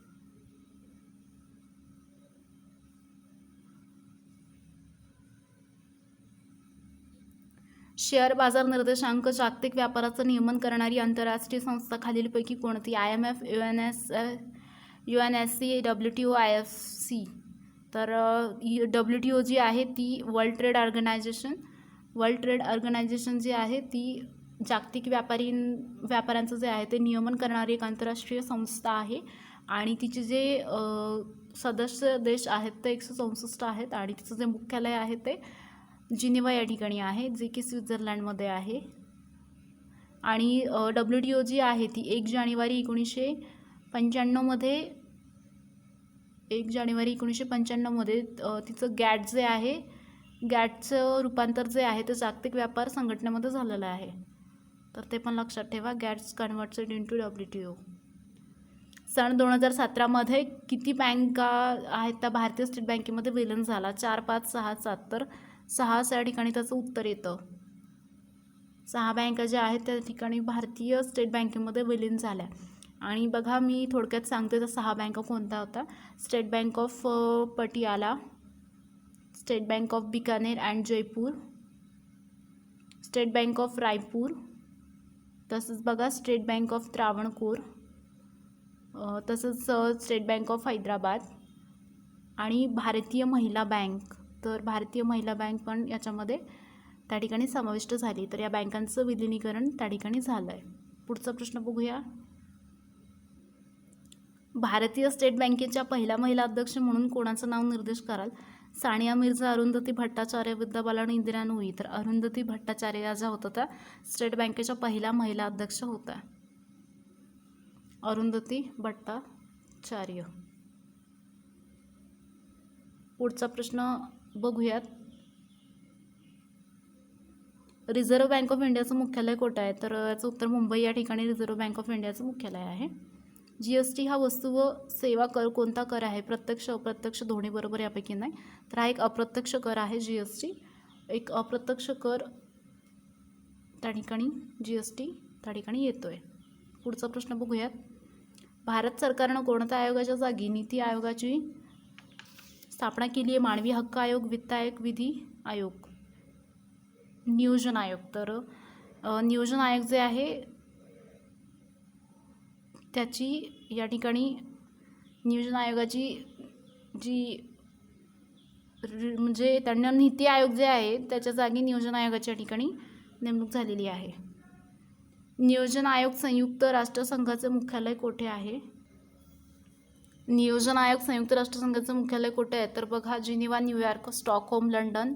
शेअर बाजार निर्देशांक जागतिक व्यापाराचं नियमन करणारी आंतरराष्ट्रीय संस्था खालीलपैकी कोणती? IMF, UNSC, WTO, IFC. तर WTO जी आहे ती वर्ल्ड ट्रेड ऑर्गनायझेशन जी आहे ती जागतिक व्यापारांचं जे आहे ते नियमन करणारी एक आंतरराष्ट्रीय संस्था आहे. आणि तिचे जे सदस्य देश आहेत ते 164 आहेत. आणि तिचं जे मुख्यालय आहे ते जिनिव्हा या ठिकाणी आहे, जे की स्वित्झर्लंडमध्ये आहे. आणि WTO जी आहे ती 1 जानेवारी 1995मध्ये तिचं गॅट जे आहे, गॅटचं रूपांतर जे आहे ते जागतिक व्यापार संघटनेमध्ये झालेलं आहे. तर ते पण लक्षात ठेवा. Gets converted into WTO. सन 2017मध्ये किती बँका आहेत त्या भारतीय स्टेट बँकेमध्ये विलीन झाला? 4, 5, 6, 7. तर 6 या ठिकाणी त्याचं उत्तर येतं. 6 बँका ज्या आहेत त्या ठिकाणी भारतीय स्टेट बँकेमध्ये विलीन झाल्या. आणि बघा, मी थोडक्यात सांगते त्या 6 बँका कोणत्या होत्या. State bank of Patiala, state bank of Bikaner and Jaipur, state bank of Raipur, तसंच बघा स्टेट बँक ऑफ त्रावणकोर, तसंच स्टेट बँक ऑफ हैदराबाद आणि भारतीय महिला बँक. तर भारतीय महिला बँक पण याच्यामध्ये त्या ठिकाणी समाविष्ट झाली. तर या बँकांचं विलिनीकरण त्या ठिकाणी झालं आहे. पुढचा प्रश्न बघूया. भारतीय स्टेट बँकेच्या पहिल्या महिला अध्यक्ष म्हणून कोणाचं नाव निर्देश कराल? सानिया मिर्झा, अरुंधती भट्टाचार्य, विद्या बालन, इंदिरा नूई. तर अरुंधती भट्टाचार्य या ज्या होत्या त्या स्टेट बँकेच्या पहिल्या महिला अध्यक्ष होत्या. अरुंधती भट्टाचार्य. पुढचा प्रश्न बघूयात. रिझर्व्ह बँक ऑफ इंडियाचं मुख्यालय कुठं आहे? तर याचं उत्तर मुंबई या ठिकाणी रिझर्व्ह बँक ऑफ इंडियाचं मुख्यालय आहे. GST हा वस्तू व सेवा कर कोणता कर आहे? प्रत्यक्ष, अप्रत्यक्ष, दोन्ही बरोबर यापैकी नाही. तर हा एक अप्रत्यक्ष कर आहे GST. एक अप्रत्यक्ष कर त्या ठिकाणी GST त्या ठिकाणी येतो आहे. पुढचा प्रश्न बघूयात. भारत सरकारनं कोणत्या आयोगाच्या जागी नीती आयोगाची स्थापना केली आहे? मानवी हक्क आयोग, वित्त आयोग, विधी आयोग, नियोजन आयोग. तर नियोजन आयोग जे आहे त्याची या ठिकाणी नियोजन आयोगाची जी म्हणजे त्यांना नीती आयोग जे आहे त्याच्या जागी नियोजन आयोगाच्या या ठिकाणी नेमणूक झालेली आहे. नियोजन आयोग संयुक्त राष्ट्रसंघाचे मुख्यालय कोठे आहे? नियोजन आयोग संयुक्त राष्ट्रसंघाचं मुख्यालय कुठे आहे? तर बघा, जिनिव्हा, न्यूयॉर्क, स्टॉकहोम, लंडन.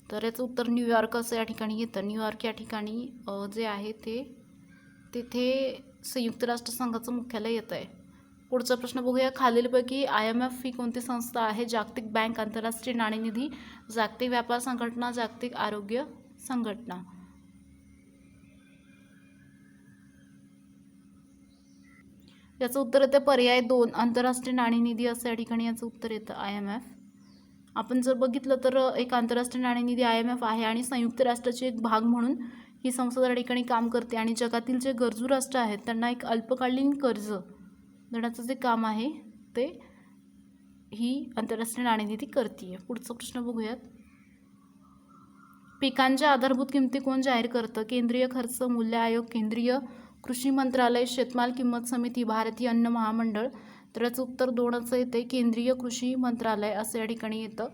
तर याचं उत्तर न्यूयॉर्क असं या ठिकाणी येतं. न्यूयॉर्क या ठिकाणी जे आहे ते तिथे संयुक्त राष्ट्रसंघाचं मुख्यालय येतं आहे. पुढचा प्रश्न बघूया. खालीलपैकी IMF ही कोणती संस्था आहे? जागतिक बँक, आंतरराष्ट्रीय नाणेनिधी, जागतिक व्यापार संघटना, जागतिक आरोग्य संघटना. याचं उत्तर येतं पर्याय 2, आंतरराष्ट्रीय नाणेनिधी असं या ठिकाणी याचं उत्तर येतं IMF. आपण जर बघितलं तर एक आंतरराष्ट्रीय नाणेनिधी IMF आहे आणि संयुक्त राष्ट्राचे एक भाग म्हणून ही संस्था त्या ठिकाणी काम करते. आणि जगातील जे गरजू राष्ट्र आहेत त्यांना एक अल्पकालीन कर्ज देण्याचं जे काम आहे ते ही आंतरराष्ट्रीय नाणेनिधी करते. पुढचा प्रश्न बघूयात. पिकांच्या आधारभूत किमती कोण जाहीर करतं? केंद्रीय खर्च मूल्य आयोग, केंद्रीय कृषी मंत्रालय, शेतमाल किंमत समिती, भारतीय अन्न महामंडळ. तर याचं उत्तर 2च येते, केंद्रीय कृषी मंत्रालय असं या ठिकाणी येतं.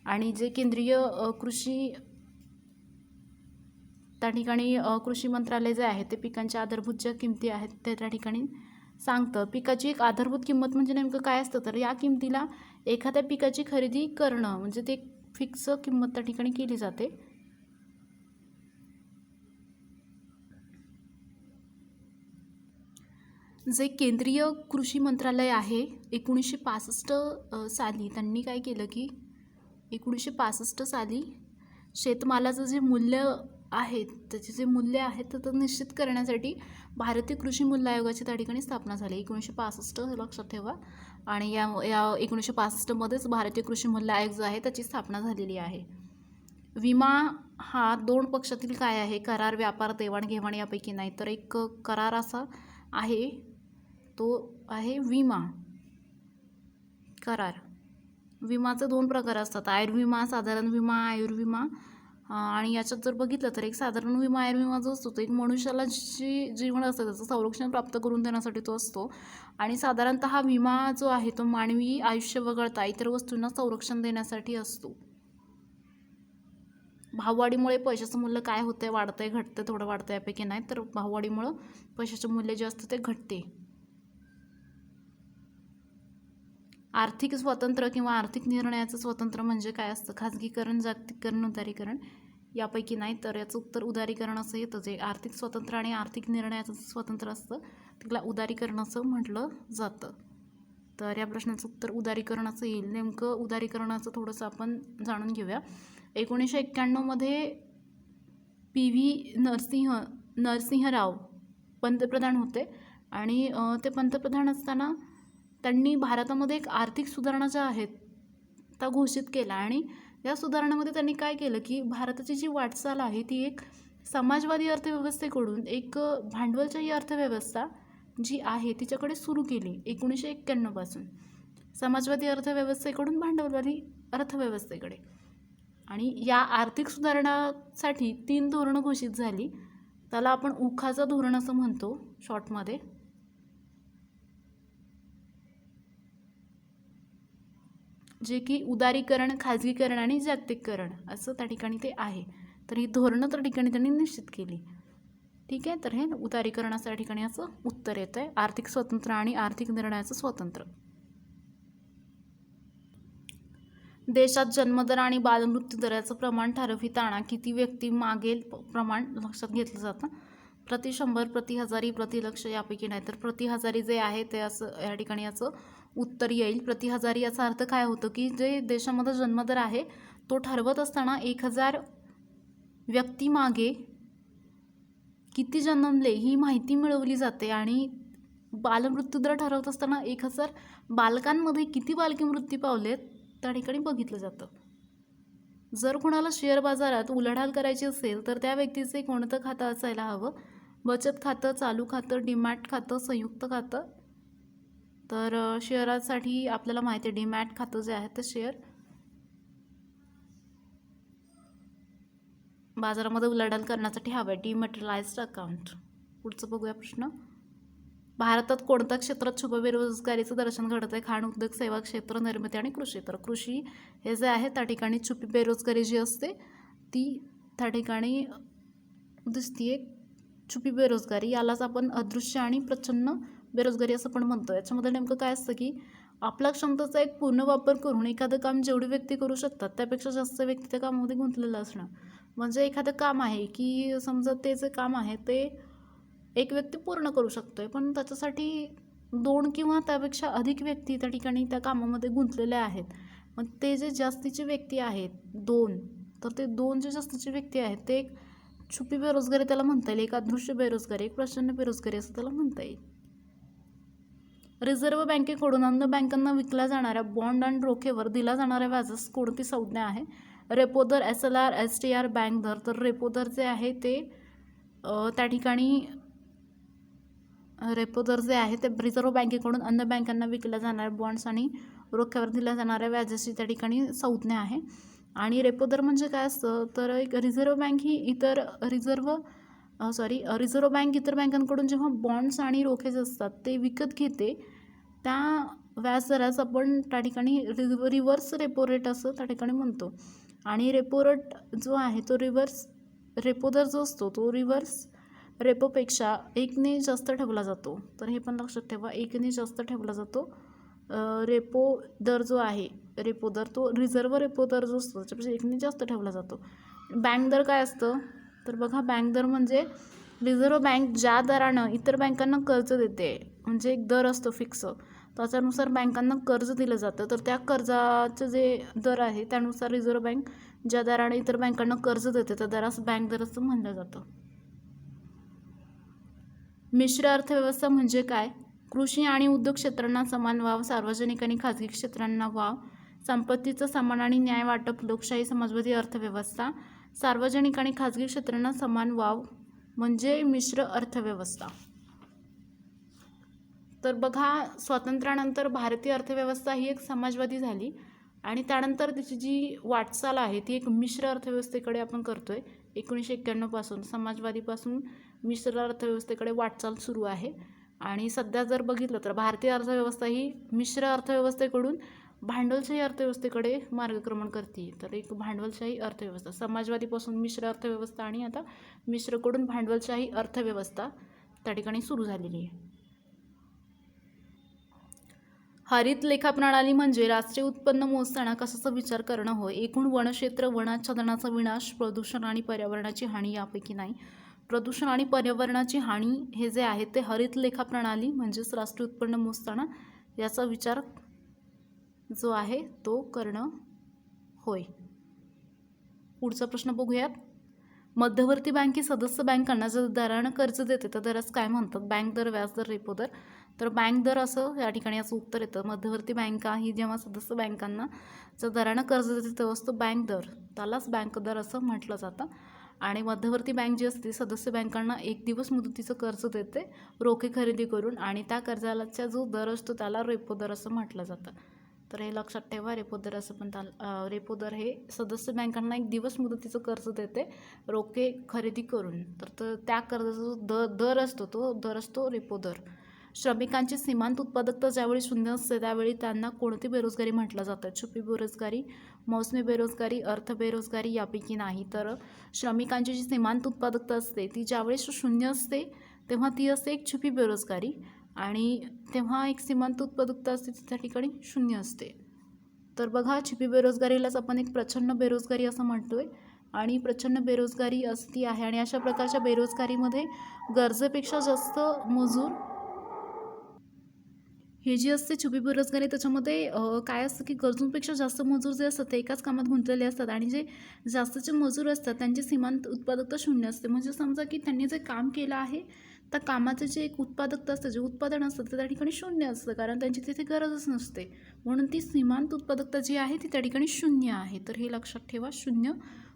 आणि जे केंद्रीय कृषी त्या ठिकाणी कृषी मंत्रालय जे आहे ते पिकांच्या आधारभूत ज्या किमती आहेत ते त्या ठिकाणी सांगतं. पिकाची एक आधारभूत किंमत म्हणजे नेमकं काय असतं, तर या किमतीला एखाद्या पिकाची खरेदी करणं म्हणजे ते फिक्स किंमत त्या ठिकाणी केली जाते. जे केंद्रीय कृषी मंत्रालय आहे 1965 साली त्यांनी काय केलं की 1965 साली शेतमालाचं जे मूल्य आहे त्याचे जे मूल्य आहे तर निश्चित करण्यासाठी भारतीय कृषी मूल्य आयोगाची त्या ठिकाणी स्थापना झाली 1965 लक्षात ठेवा. आणि या 1965मध्येच भारतीय कृषी मूल्य आयोग जो आहे त्याची स्थापना झालेली आहे. विमा हा 2 पक्षातील काय आहे, करार, व्यापार, देवाणघेवाण यापैकी नाही. तर एक करार असा आहे तो आहे विमा, करार. विमाचे 2 प्रकार असतात, आयुर्विमा, साधारण विमा, आयुर्विमा. आणि याच्यात जर बघितलं तर एक साधारण विमा आयुर्विमा जो असतो तो एक मनुष्याला जी जीवन असतं त्याचं संरक्षण प्राप्त करून देण्यासाठी तो असतो. आणि साधारणतः विमा जो आहे तो मानवी आयुष्य वगळता इतर वस्तूंना संरक्षण देण्यासाठी असतो. भाववाढीमुळे पैशाचं मूल्य काय होतंय, वाढतंय, घटतंय, थोडं वाढतंय यापैकी नाही. तर भाववाढीमुळं पैशाचं मूल्य जे असतं ते घटते. आर्थिक स्वातंत्र्य किंवा आर्थिक निर्णयाचं स्वातंत्र्य म्हणजे काय असतं, खाजगीकरण, जागतिकीकरण, उदारीकरण यापैकी नाही. तर याचं उत्तर उदारीकरण असं येतं. जे आर्थिक स्वातंत्र्य आणि आर्थिक निर्णयाचं स्वातंत्र्य असतं त्याला उदारीकरण असं म्हटलं जातं. तर या प्रश्नाचं उत्तर उदारीकरण असं येईल. नेमकं उदारीकरणाचं थोडंसं आपण जाणून घेऊया. 1991मध्ये PV नरसिंहराव पंतप्रधान होते. आणि ते पंतप्रधान असताना त्यांनी भारतामध्ये एक आर्थिक सुधारणा ज्या आहेत त्या घोषित केल्या. आणि या सुधारणामध्ये त्यांनी काय केलं की भारताची जी वाटचाल आहे ती एक समाजवादी अर्थव्यवस्थेकडून एक भांडवलशाही अर्थव्यवस्था जी आहे तिच्याकडे सुरू केली 1991 पासून. समाजवादी अर्थव्यवस्थेकडून भांडवलवादी अर्थव्यवस्थेकडे. आणि या आर्थिक सुधारणासाठी 3 धोरणं घोषित झाली. त्याला आपण उखाचं धोरण असं म्हणतो शॉर्टमध्ये. जे की उदारीकरण, खाजगीकरण आणि जागतिकीकरण असं त्या ठिकाणी ते आहे. तर ही धोरणं त्या ठिकाणी त्यांनी निश्चित केली. ठीक आहे, तर हे उदारीकरणाचं त्या ठिकाणी असं उत्तर येतं आहे. आर्थिक स्वातंत्र्य आणि आर्थिक निर्णयाचं स्वातंत्र्य. देशात जन्मदर आणि बालमृत्यू दराचं प्रमाण ठरविताना किती व्यक्ती मागेल प्रमाण लक्षात घेतलं जातं. प्रति 100, प्रति हजारी, प्रति लक्ष यापैकी नाही. तर प्रति हजारी जे आहे ते असं या ठिकाणी याचं उत्तर येईल. प्रति हजारी याचा अर्थ काय होतं की जे देशामध्ये जन्मदर आहे तो ठरवत असताना 1000 व्यक्तीमागे किती जन्मले ही माहिती मिळवली जाते. आणि बालमृत्यूदर ठरवत असताना 1000 बालकांमध्ये किती बालके मृत्यू पावलेत त्या ठिकाणी बघितलं जातं. जर कोणाला शेअर बाजारात उलाढाल करायची असेल तर त्या व्यक्तीचे कोणतं खातं असायला हवं, बचत खातं, चालू खातं, डीमॅट खातं, संयुक्त खातं. तर शेअरासाठी आपल्याला माहिती आहे डीमॅट खातं जे आहे ते शेअर बाजारामध्ये उलाढाल करण्यासाठी हवं आहे, डिमॅटेरियलाइज्ड अकाउंट. पुढचं बघूया प्रश्न. भारतात कोणत्या क्षेत्रात छुपा बेरोजगारीचं दर्शन घडत आहे, खाण उद्योग, सेवा क्षेत्र, निर्मिती आणि कृषी. तर कृषी हे जे आहे त्या ठिकाणी छुपी बेरोजगारी जी असते ती त्या ठिकाणी दिसते. छुपी बेरोजगारी यालाच आपण अदृश्य आणि प्रच्छन्न बेरोजगारी असं पण म्हणतो. याच्यामध्ये नेमकं काय असतं की आपला क्षमतेचा एक पूर्ण वापर करून एखादं काम जेवढी व्यक्ती करू शकतात त्यापेक्षा जास्त व्यक्ती त्या कामामध्ये गुंतलेलं असणं. म्हणजे एखादं काम आहे की समजा ते जे काम आहे ते एक व्यक्ती पूर्ण करू शकतोय पण त्याच्यासाठी 2 किंवा त्यापेक्षा अधिक व्यक्ती त्या ठिकाणी त्या कामामध्ये गुंतलेल्या आहेत. मग ते जे जास्तीचे व्यक्ती आहेत 2, तर ते 2 जे जास्तीचे व्यक्ती आहेत ते एक छुपी बेरोजगारी त्याला म्हणता येईल, एक अदृश्य बेरोजगारी, एक प्रचंड बेरोजगारी असं त्याला म्हणता येईल. रिझर्व्ह बँकेकडून अन्य बँकांना विकल्या जाणाऱ्या बॉन्ड आणि रोखेवर दिला जाणाऱ्या व्याजास कोणती संज्ञा आहे. रेपो दर, SLR, STR, बँक दर. तर रेपो दर जे आहे ते त्या ठिकाणी रेपो दर जे आहे ते रिझर्व्ह बँकेकडून अन्य बँकांना विकल्या जाणाऱ्या बॉन्ड्स आणि रोख्यावर दिल्या जाणाऱ्या व्याजाची त्या ठिकाणी संज्ञा आहे. आणि रेपो दर म्हणजे काय असतं तर एक रिझर्व्ह बँक ही इतर रिझर्व्ह रिझर्व्ह बँक इतर बँकांकडून जेव्हा बॉन्ड्स आणि रोखे जे असतात ते विकत घेते, त्या व्याजदरास आपण त्या ठिकाणी रिव्हर्स रेपो रेट असं त्या ठिकाणी म्हणतो. आणि रेपो रेट जो आहे तो रेपो दर जो असतो तो रिव्हर्स रेपोपेक्षा 1ने जास्त ठेवला जातो. तर हे पण लक्षात ठेवा, 1ने जास्त ठेवला जातो. रेपो दर जो आहे, रेपो दर तो रिझर्व्ह रेपो दर जो असतो त्याच्यापेक्षा 1ने जास्त ठेवला जातो. बँक दर काय असतं, तर बघा बँक दर म्हणजे रिझर्व्ह बँक ज्या दरानं इतर बँकांना कर्ज देते, म्हणजे एक दर असतो फिक्स, त्याच्यानुसार बँकांना कर्ज दिलं जातं. तर त्या कर्जाचं जे दर आहे त्यानुसार रिझर्व्ह बँक ज्या दराने इतर बँकांना कर्ज देते त्या दरास बँक दर असं म्हणलं जातं. मिश्र अर्थव्यवस्था म्हणजे काय? कृषी आणि उद्योग क्षेत्रांना समान वाव, सार्वजनिक आणि खाजगी क्षेत्रांना वाव, संपत्तीचं समान आणि न्याय वाटप, लोकशाही समाजवादी अर्थव्यवस्था, सार्वजनिक आणि खाजगी क्षेत्रांना समान वाव म्हणजे मिश्र अर्थव्यवस्था. तर बघा, स्वातंत्र्यानंतर भारतीय अर्थव्यवस्था ही एक समाजवादी झाली आणि त्यानंतर तिची जी वाटचाल आहे ती एक मिश्र अर्थव्यवस्थेकडे आपण करतोय. 1991 पासून समाजवादीपासून मिश्र अर्थव्यवस्थेकडे वाटचाल सुरू आहे. आणि सध्या जर बघितलं तर भारतीय अर्थव्यवस्था ही मिश्र अर्थव्यवस्थेकडून भांडवलशाही अर्थव्यवस्थेकडे मार्गक्रमण करते. तर एक भांडवलशाही अर्थव्यवस्था, समाजवादीपासून मिश्र अर्थव्यवस्था आणि आता मिश्रकडून भांडवलशाही अर्थव्यवस्था त्या ठिकाणी सुरू झालेली आहे. हरित लेखा प्रणाली म्हणजे राष्ट्रीय उत्पन्न मोजताना कशाचा विचार करणं होय. एकूण वनक्षेत्र, वनाच्छादनाचा विनाश, प्रदूषण आणि पर्यावरणाची हानी यापैकी नाही. प्रदूषण आणि पर्यावरणाची हानी हे जे आहे ते हरित लेखा प्रणाली म्हणजेच राष्ट्रीय उत्पन्न मोजताना याचा विचार जो आहे तो करणं होय. पुढचा प्रश्न बघूयात. मध्यवर्ती बँक ही सदस्य बँकांना जर दरानं कर्ज देते तर दरास काय म्हणतात? बँक दर, व्याज दर, रेपो दर. तर बँक दर असं या ठिकाणी याचं उत्तर येतं. मध्यवर्ती बँका ही जेव्हा सदस्य बँकांना जर दरानं कर्ज देते तेव्हाच तो बँक दर, त्यालाच बँक दर असं म्हटलं जातं. आणि मध्यवर्ती बँक जी असते सदस्य बँकांना 1 दिवस मुदतीचं कर्ज देते रोखे खरेदी करून, आणि त्या कर्जाचा जो दर असतो त्याला रेपो दर असं म्हटलं जातं. तर हे लक्षात ठेवा, रेपो दर असं पण रेपो दर हे सदस्य बँकांना 1 दिवस मुदतीचं कर्ज देते रोखे खरेदी करून. तर त्या कर्जाचा जो दर असतो तो दर असतो रेपो दर. श्रमिकांची सीमांत उत्पादकता ज्यावेळी शून्य असते त्यावेळी त्यांना कोणती बेरोजगारी म्हटलं जातं? छुपी बेरोजगारी, मौसमी बेरोजगारी, अर्थ बेरोजगारी यापैकी नाही. तर श्रमिकांची जी सीमांत उत्पादकता असते ती ज्यावेळेस शून्य असते तेव्हा ती असते एक छुपी बेरोजगारी, आणि तेव्हा एक सीमांत उत्पादकता असते त्या ठिकाणी शून्य असते. तर बघा, छुपी बेरोजगारीलाच आपण एक प्रचंड बेरोजगारी असं म्हणतोय, आणि प्रचंड बेरोजगारी असती आहे. आणि अशा प्रकारच्या बेरोजगारीमध्ये गरजेपेक्षा जास्त मजूर हे जी असते छुपी बेरोजगारी, त्याच्यामध्ये काय असतं की गरजूंपेक्षा जास्त मजूर जे असतात ते एकाच कामात गुंतलेले असतात, आणि जे जास्तचे मजूर असतात त्यांची सीमांत उत्पादकता शून्य असते. म्हणजे समजा की त्यांनी जे काम केलं आहे त्या कामाचं जे एक उत्पादकता असतं, जे उत्पादन असतं ते त्या ठिकाणी शून्य असतं, कारण त्यांची तिथे गरजच नसते. म्हणून ती सीमांत उत्पादकता जी आहे ती त्या ठिकाणी शून्य आहे. तर हे लक्षात ठेवा, शून्य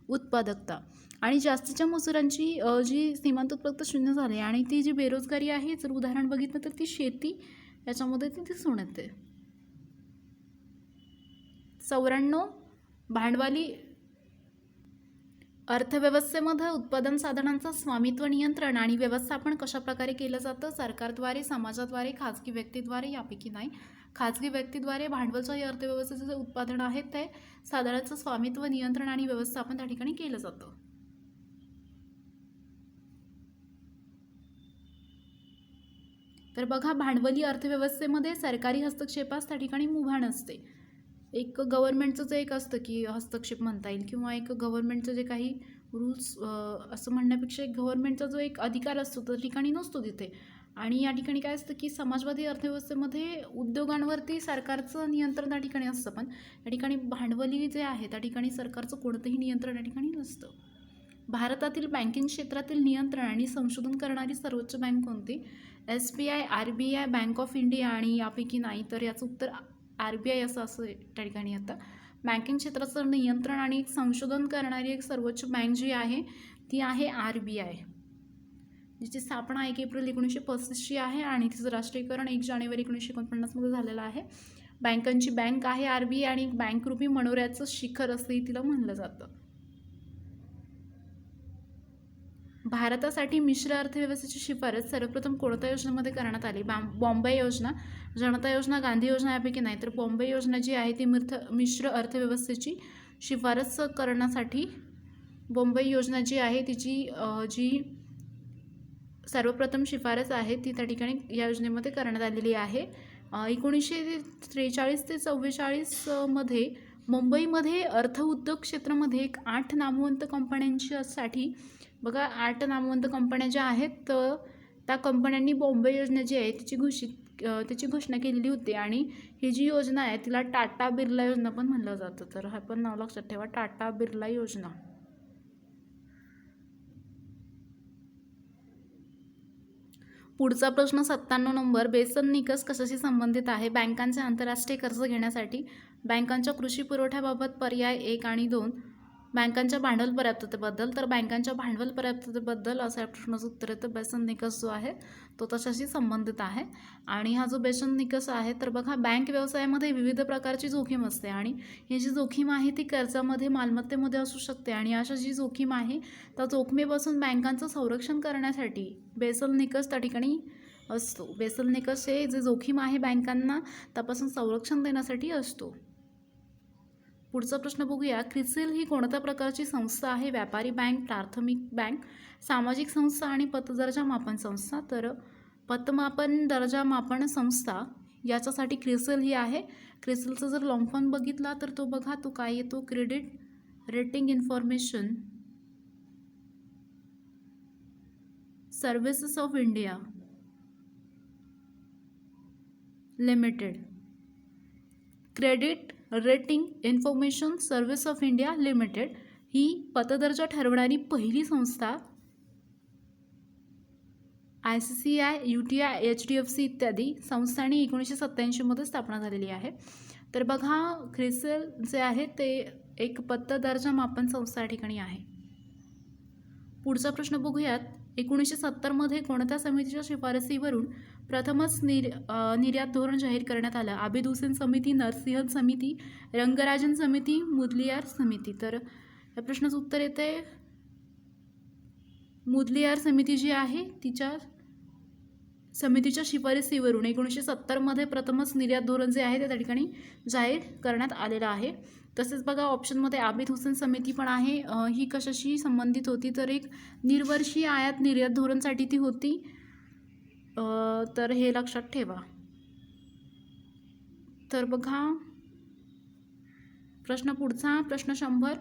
उत्पादकता. आणि जास्तीच्या मजुरांची जी सीमांत उत्पादकता शून्य झाली आणि ती जी बेरोजगारी आहे, जर उदाहरण बघितलं तर ती शेती याच्यामध्ये ती दिसून येते. 94 भांडवली अर्थव्यवस्थेमध्ये उत्पादन साधनांचं स्वामित्व, नियंत्रण आणि व्यवस्थापन कशा प्रकारे केलं जातं? सरकारद्वारे, समाजाद्वारे, खाजगी व्यक्तीद्वारे यापैकी नाही. खाजगी व्यक्तीद्वारे भांडवलशाही अर्थव्यवस्थेचं जे उत्पादन आहे ते साधनांचं स्वामित्व, नियंत्रण आणि व्यवस्थापन त्या ठिकाणी केलं जातं. तर बघा, भांडवली अर्थव्यवस्थेमध्ये सरकारी हस्तक्षेपास त्या ठिकाणी मुभा नसते. एक गव्हर्नमेंटचं जे एक असतं की हस्तक्षेप म्हणता येईल, किंवा एक गव्हर्नमेंटचं जे काही रूल्स असं म्हणण्यापेक्षा एक गव्हर्नमेंटचा जो एक अधिकार असतो त्या ठिकाणी नसतो तिथे. आणि या ठिकाणी काय असतं की समाजवादी अर्थव्यवस्थेमध्ये उद्योगांवरती सरकारचं नियंत्रण त्या ठिकाणी असतं, पण या ठिकाणी भांडवली जे आहे त्या ठिकाणी सरकारचं कोणतंही नियंत्रण या ठिकाणी नसतं. भारतातील बँकिंग क्षेत्रातील नियंत्रण आणि संशोधन करणारी सर्वोच्च बँक कोणती? SBI, RBI, bank of India आणि यापैकी नाही. तर याचं उत्तर RBI असं त्या ठिकाणी येतं. बँकिंग क्षेत्राचं नियंत्रण आणि संशोधन करणारी एक सर्वोच्च बँक जी आहे ती आहे RBI, जिची स्थापना 1 एप्रिल 1935 आहे आणि तिचं राष्ट्रीयकरण 1 जानेवारी 1949 झालेलं आहे. बँकांची बँक आहे RBI, आणि बँकरूपी मनोऱ्याचं शिखर असंही तिला म्हणलं जातं. भारतासाठी मिश्र अर्थव्यवस्थेची शिफारस सर्वप्रथम कोणत्या योजनेमध्ये करण्यात आली? बॉम्बे योजना, जनता योजना, गांधी योजना यापैकी नाही. तर बॉम्बे योजना जी आहे ती मिश्र अर्थव्यवस्थेची शिफारस करण्यासाठी बॉम्बे योजना जी आहे तिची जी सर्वप्रथम शिफारस आहे ती त्या ठिकाणी या योजनेमध्ये करण्यात आलेली आहे. 1943 ते 44 मध्ये मुंबईमध्ये अर्थ उद्योग क्षेत्रामध्ये एक 8 नामवंत कंपन्यांसाठी बघा 8 नामवंत कंपन्या ज्या आहेत तर त्या कंपन्यांनी बॉम्बे योजना जी आहे त्याची घोषणा केलेली होती. आणि ही जी योजना आहे तिला टाटा बिर्ला योजना पण म्हणलं जातं. तर हा पण नाव लक्षात ठेवा, टाटा बिर्ला योजना. पुढचा प्रश्न 97 नंबर. बेसल निकष कशाशी संबंधित आहे? बँकांचे आंतरराष्ट्रीय कर्ज घेण्यासाठी, बँकांच्या कृषी पुरवठ्याबाबत पर्याय 1 आणि 2, बँकांच्या भांडवल पर्याप्ततेबद्दल. तर बँकांच्या भांडवल पर्याप्ततेबद्दल असं या प्रश्नाचं उत्तर येतं. बेसल निकष जो आहे तो तशाशी संबंधित आहे. आणि हा जो बेसल निकष आहे तर बघा बँक व्यवसायामध्ये विविध प्रकारची जोखीम असते आणि ही जी जोखीम आहे ती कर्जामध्ये, मालमत्तेमध्ये असू शकते. आणि अशा जी जोखीम आहे त्या जोखमीपासून बँकांचं संरक्षण करण्यासाठी बेसल निकष त्या ठिकाणी असतो. बेसल निकष हे जे जोखीम आहे बँकांना त्यापासून संरक्षण देण्यासाठी असतो. पुढचा प्रश्न बघूया. क्रिसिल ही कोणत्या प्रकारची संस्था आहे? व्यापारी बँक, प्राथमिक बँक, सामाजिक संस्था आणि पतदर्जा मापन संस्था. तर पतमापन दर्जा मापन संस्था याच्यासाठी क्रिसिल ही आहे. क्रिसिलचा जर लॉंग फॉर्म बघितला तर तो बघा तो काय येतो, credit rating information services of India limited. Credit rating information service of India limited ही पतदर्जा ठरवणारी पहिली संस्था ICCI, UTI, HDFC इत्यादी संस्थांनी 1987 मध्ये स्थापना झालेली आहे. तर बघा क्रिसिल जे आहे ते एक पतदर्जा मापन संस्था या ठिकाणी आहे. पुढचा प्रश्न बघूयात. 1970 मध्ये कोणत्या समितीच्या शिफारसीवरून प्रथमच निर्यात धोरण जाहीर करण्यात आलं? आबिद हुसेन समिती, नरसिंहन समिती, रंगराजन समिती, मुदलियार समिती. तर या प्रश्नाचं उत्तर येते मुदलियार समिती जी आहे तिच्या समितीच्या शिफारसीवरून 1970 मध्ये प्रथमच निर्यात धोरण जे आहे ते त्या ठिकाणी जाहीर करण्यात आलेलं आहे. तसेच बघा ऑप्शनमध्ये आबिद हुसेन समिती पण आहे. ही कशाशी संबंधित होती तर एक निर्वर्षीय आयात निर्यात धोरणसाठी ती होती. तर हे लक्षात ठेवा. तर बघा पुढचा प्रश्न 100.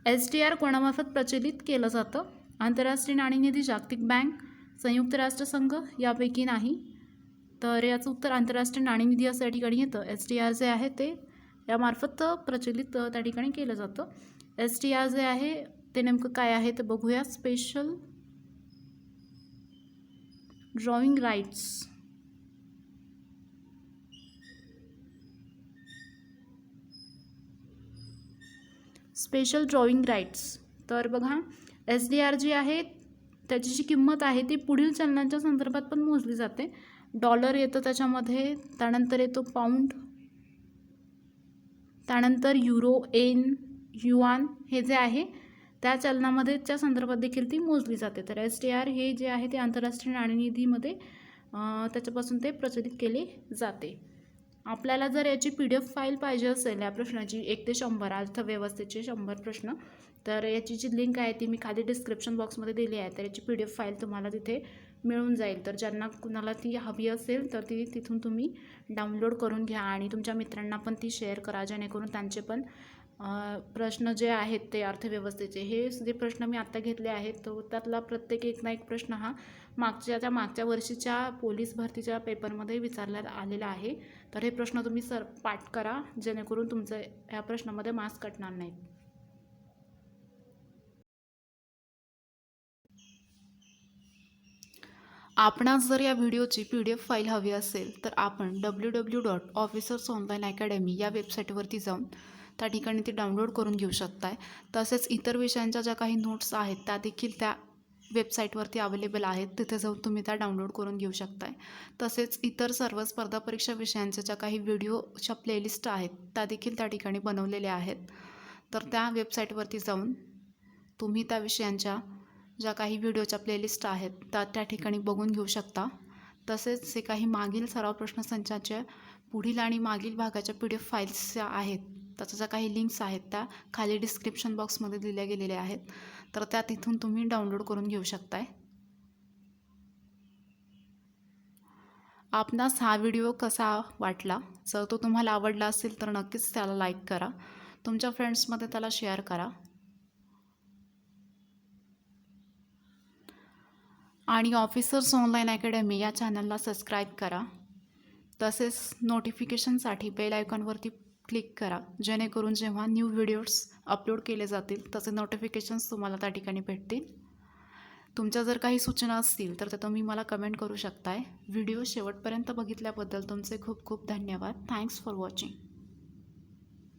SDR कोणामार्फत प्रचलित केलं जातं? आंतरराष्ट्रीय नाणेनिधी, जागतिक बँक, संयुक्त राष्ट्रसंघ यापैकी नाही. तर याचं उत्तर आंतरराष्ट्रीय नाणेनिधी असं या ठिकाणी येतं. SDR जे आहे ते यामार्फत प्रचलित त्या ठिकाणी केलं जातं. SDR जे आहे ते नेमकं काय आहे तर बघूया. Special drawing rights. Special drawing rights. तर बघा SDR जी आहे त्याची जी किंमत आहे ती पुढील चलनांच्या संदर्भात पण मोजली जाते. डॉलर येतं त्याच्यामध्ये, त्यानंतर येतो पाऊंड, त्यानंतर युरो, येन, युआन हे जे आहे त्या चलनामध्ये त्या संदर्भात देखील ती मोजली जाते. तर SDR हे जे आहे ते आंतरराष्ट्रीय नाणेनिधीमध्ये त्याच्यापासून ते प्रचलित केले जाते. आपल्याला जर याची PDF फाईल पाहिजे असेल या प्रश्नाची 1 ते 100 अर्थव्यवस्थेचे 100 प्रश्न, तर याची जी लिंक आहे ती मी खाली डिस्क्रिप्शन बॉक्समध्ये दिली आहे. तर याची PDF फाईल तुम्हाला तिथे मिळून जाईल. तर ज्यांना कुणाला ती हवी असेल तर ती तिथून तुम्ही डाउनलोड करून घ्या आणि तुमच्या मित्रांना पण ती शेअर करा, जेणेकरून त्यांचे पण प्रश्न जे आहेत ते अर्थव्यवस्थेचे हे जे प्रश्न मी आत्ता घेतले आहेत तो त्यातला प्रत्येक एक ना एक प्रश्न हा मागच्या वर्षीच्या पोलीस भरतीच्या पेपरमध्ये विचारण्यात आलेला आहे. तर हे प्रश्न तुम्ही पाठ करा, जेणेकरून तुमचं या प्रश्नामध्ये मार्क्स कटणार नाहीत. आपणास जर या व्हिडिओची PDF फाईल हवी असेल तर आपण www.officersonlineacademy या वेबसाईटवरती जाऊन त्या ठिकाणी ती डाउनलोड करून घेऊ शकताय. तसेच इतर विषयांच्या ज्या काही नोट्स आहेत त्या देखील त्या वेबसाईटवरती अवेलेबल आहेत, तिथे जाऊन तुम्ही त्या डाउनलोड करून घेऊ शकताय. तसेच इतर सर्व स्पर्धा परीक्षा विषयांच्या ज्या काही व्हिडिओच्या प्लेलिस्ट आहेत त्या देखील त्या ठिकाणी बनवलेल्या आहेत. तर त्या वेबसाईटवरती जाऊन तुम्ही त्या विषयांच्या ज्या काही व्हिडिओच्या प्लेलिस्ट आहेत त्या ठिकाणी बघून घेऊ शकता. तसेच जे काही मागील सराव प्रश्नसंचाच्या पुढील आणि मागील भागाच्या PDF फाईल्स ज्या आहेत त्याच्या ज्या काही लिंक्स आहेत त्या खाली डिस्क्रिप्शन बॉक्समध्ये दिल्या गेलेल्या आहेत, तर त्या तिथून तुम्ही डाउनलोड करून घेऊ शकताय. आपणास हा व्हिडिओ कसा वाटला? जर तो तुम्हाला आवडला असेल तर नक्कीच त्याला लाईक करा, तुमच्या फ्रेंड्समध्ये त्याला शेअर करा आणि ऑफिसर्स ऑनलाईन अकॅडमी या चॅनलला सबस्क्राईब करा. तसेच नोटिफिकेशनसाठी बेल आयकॉनवरती क्लिक करा, जेणेकरून जेव्हा न्यू व्हिडिओज अपलोड केले जातील त्याचे नोटिफिकेशन्स तुम्हाला त्या ठिकाणी भेटतील. तुमच्या जर काही सूचना असतील तर त्या तुम्ही मला कमेंट करू शकताय. व्हिडिओ शेवटपर्यंत बघितल्याबद्दल तुमचे खूप खूप धन्यवाद. Thanks for watching.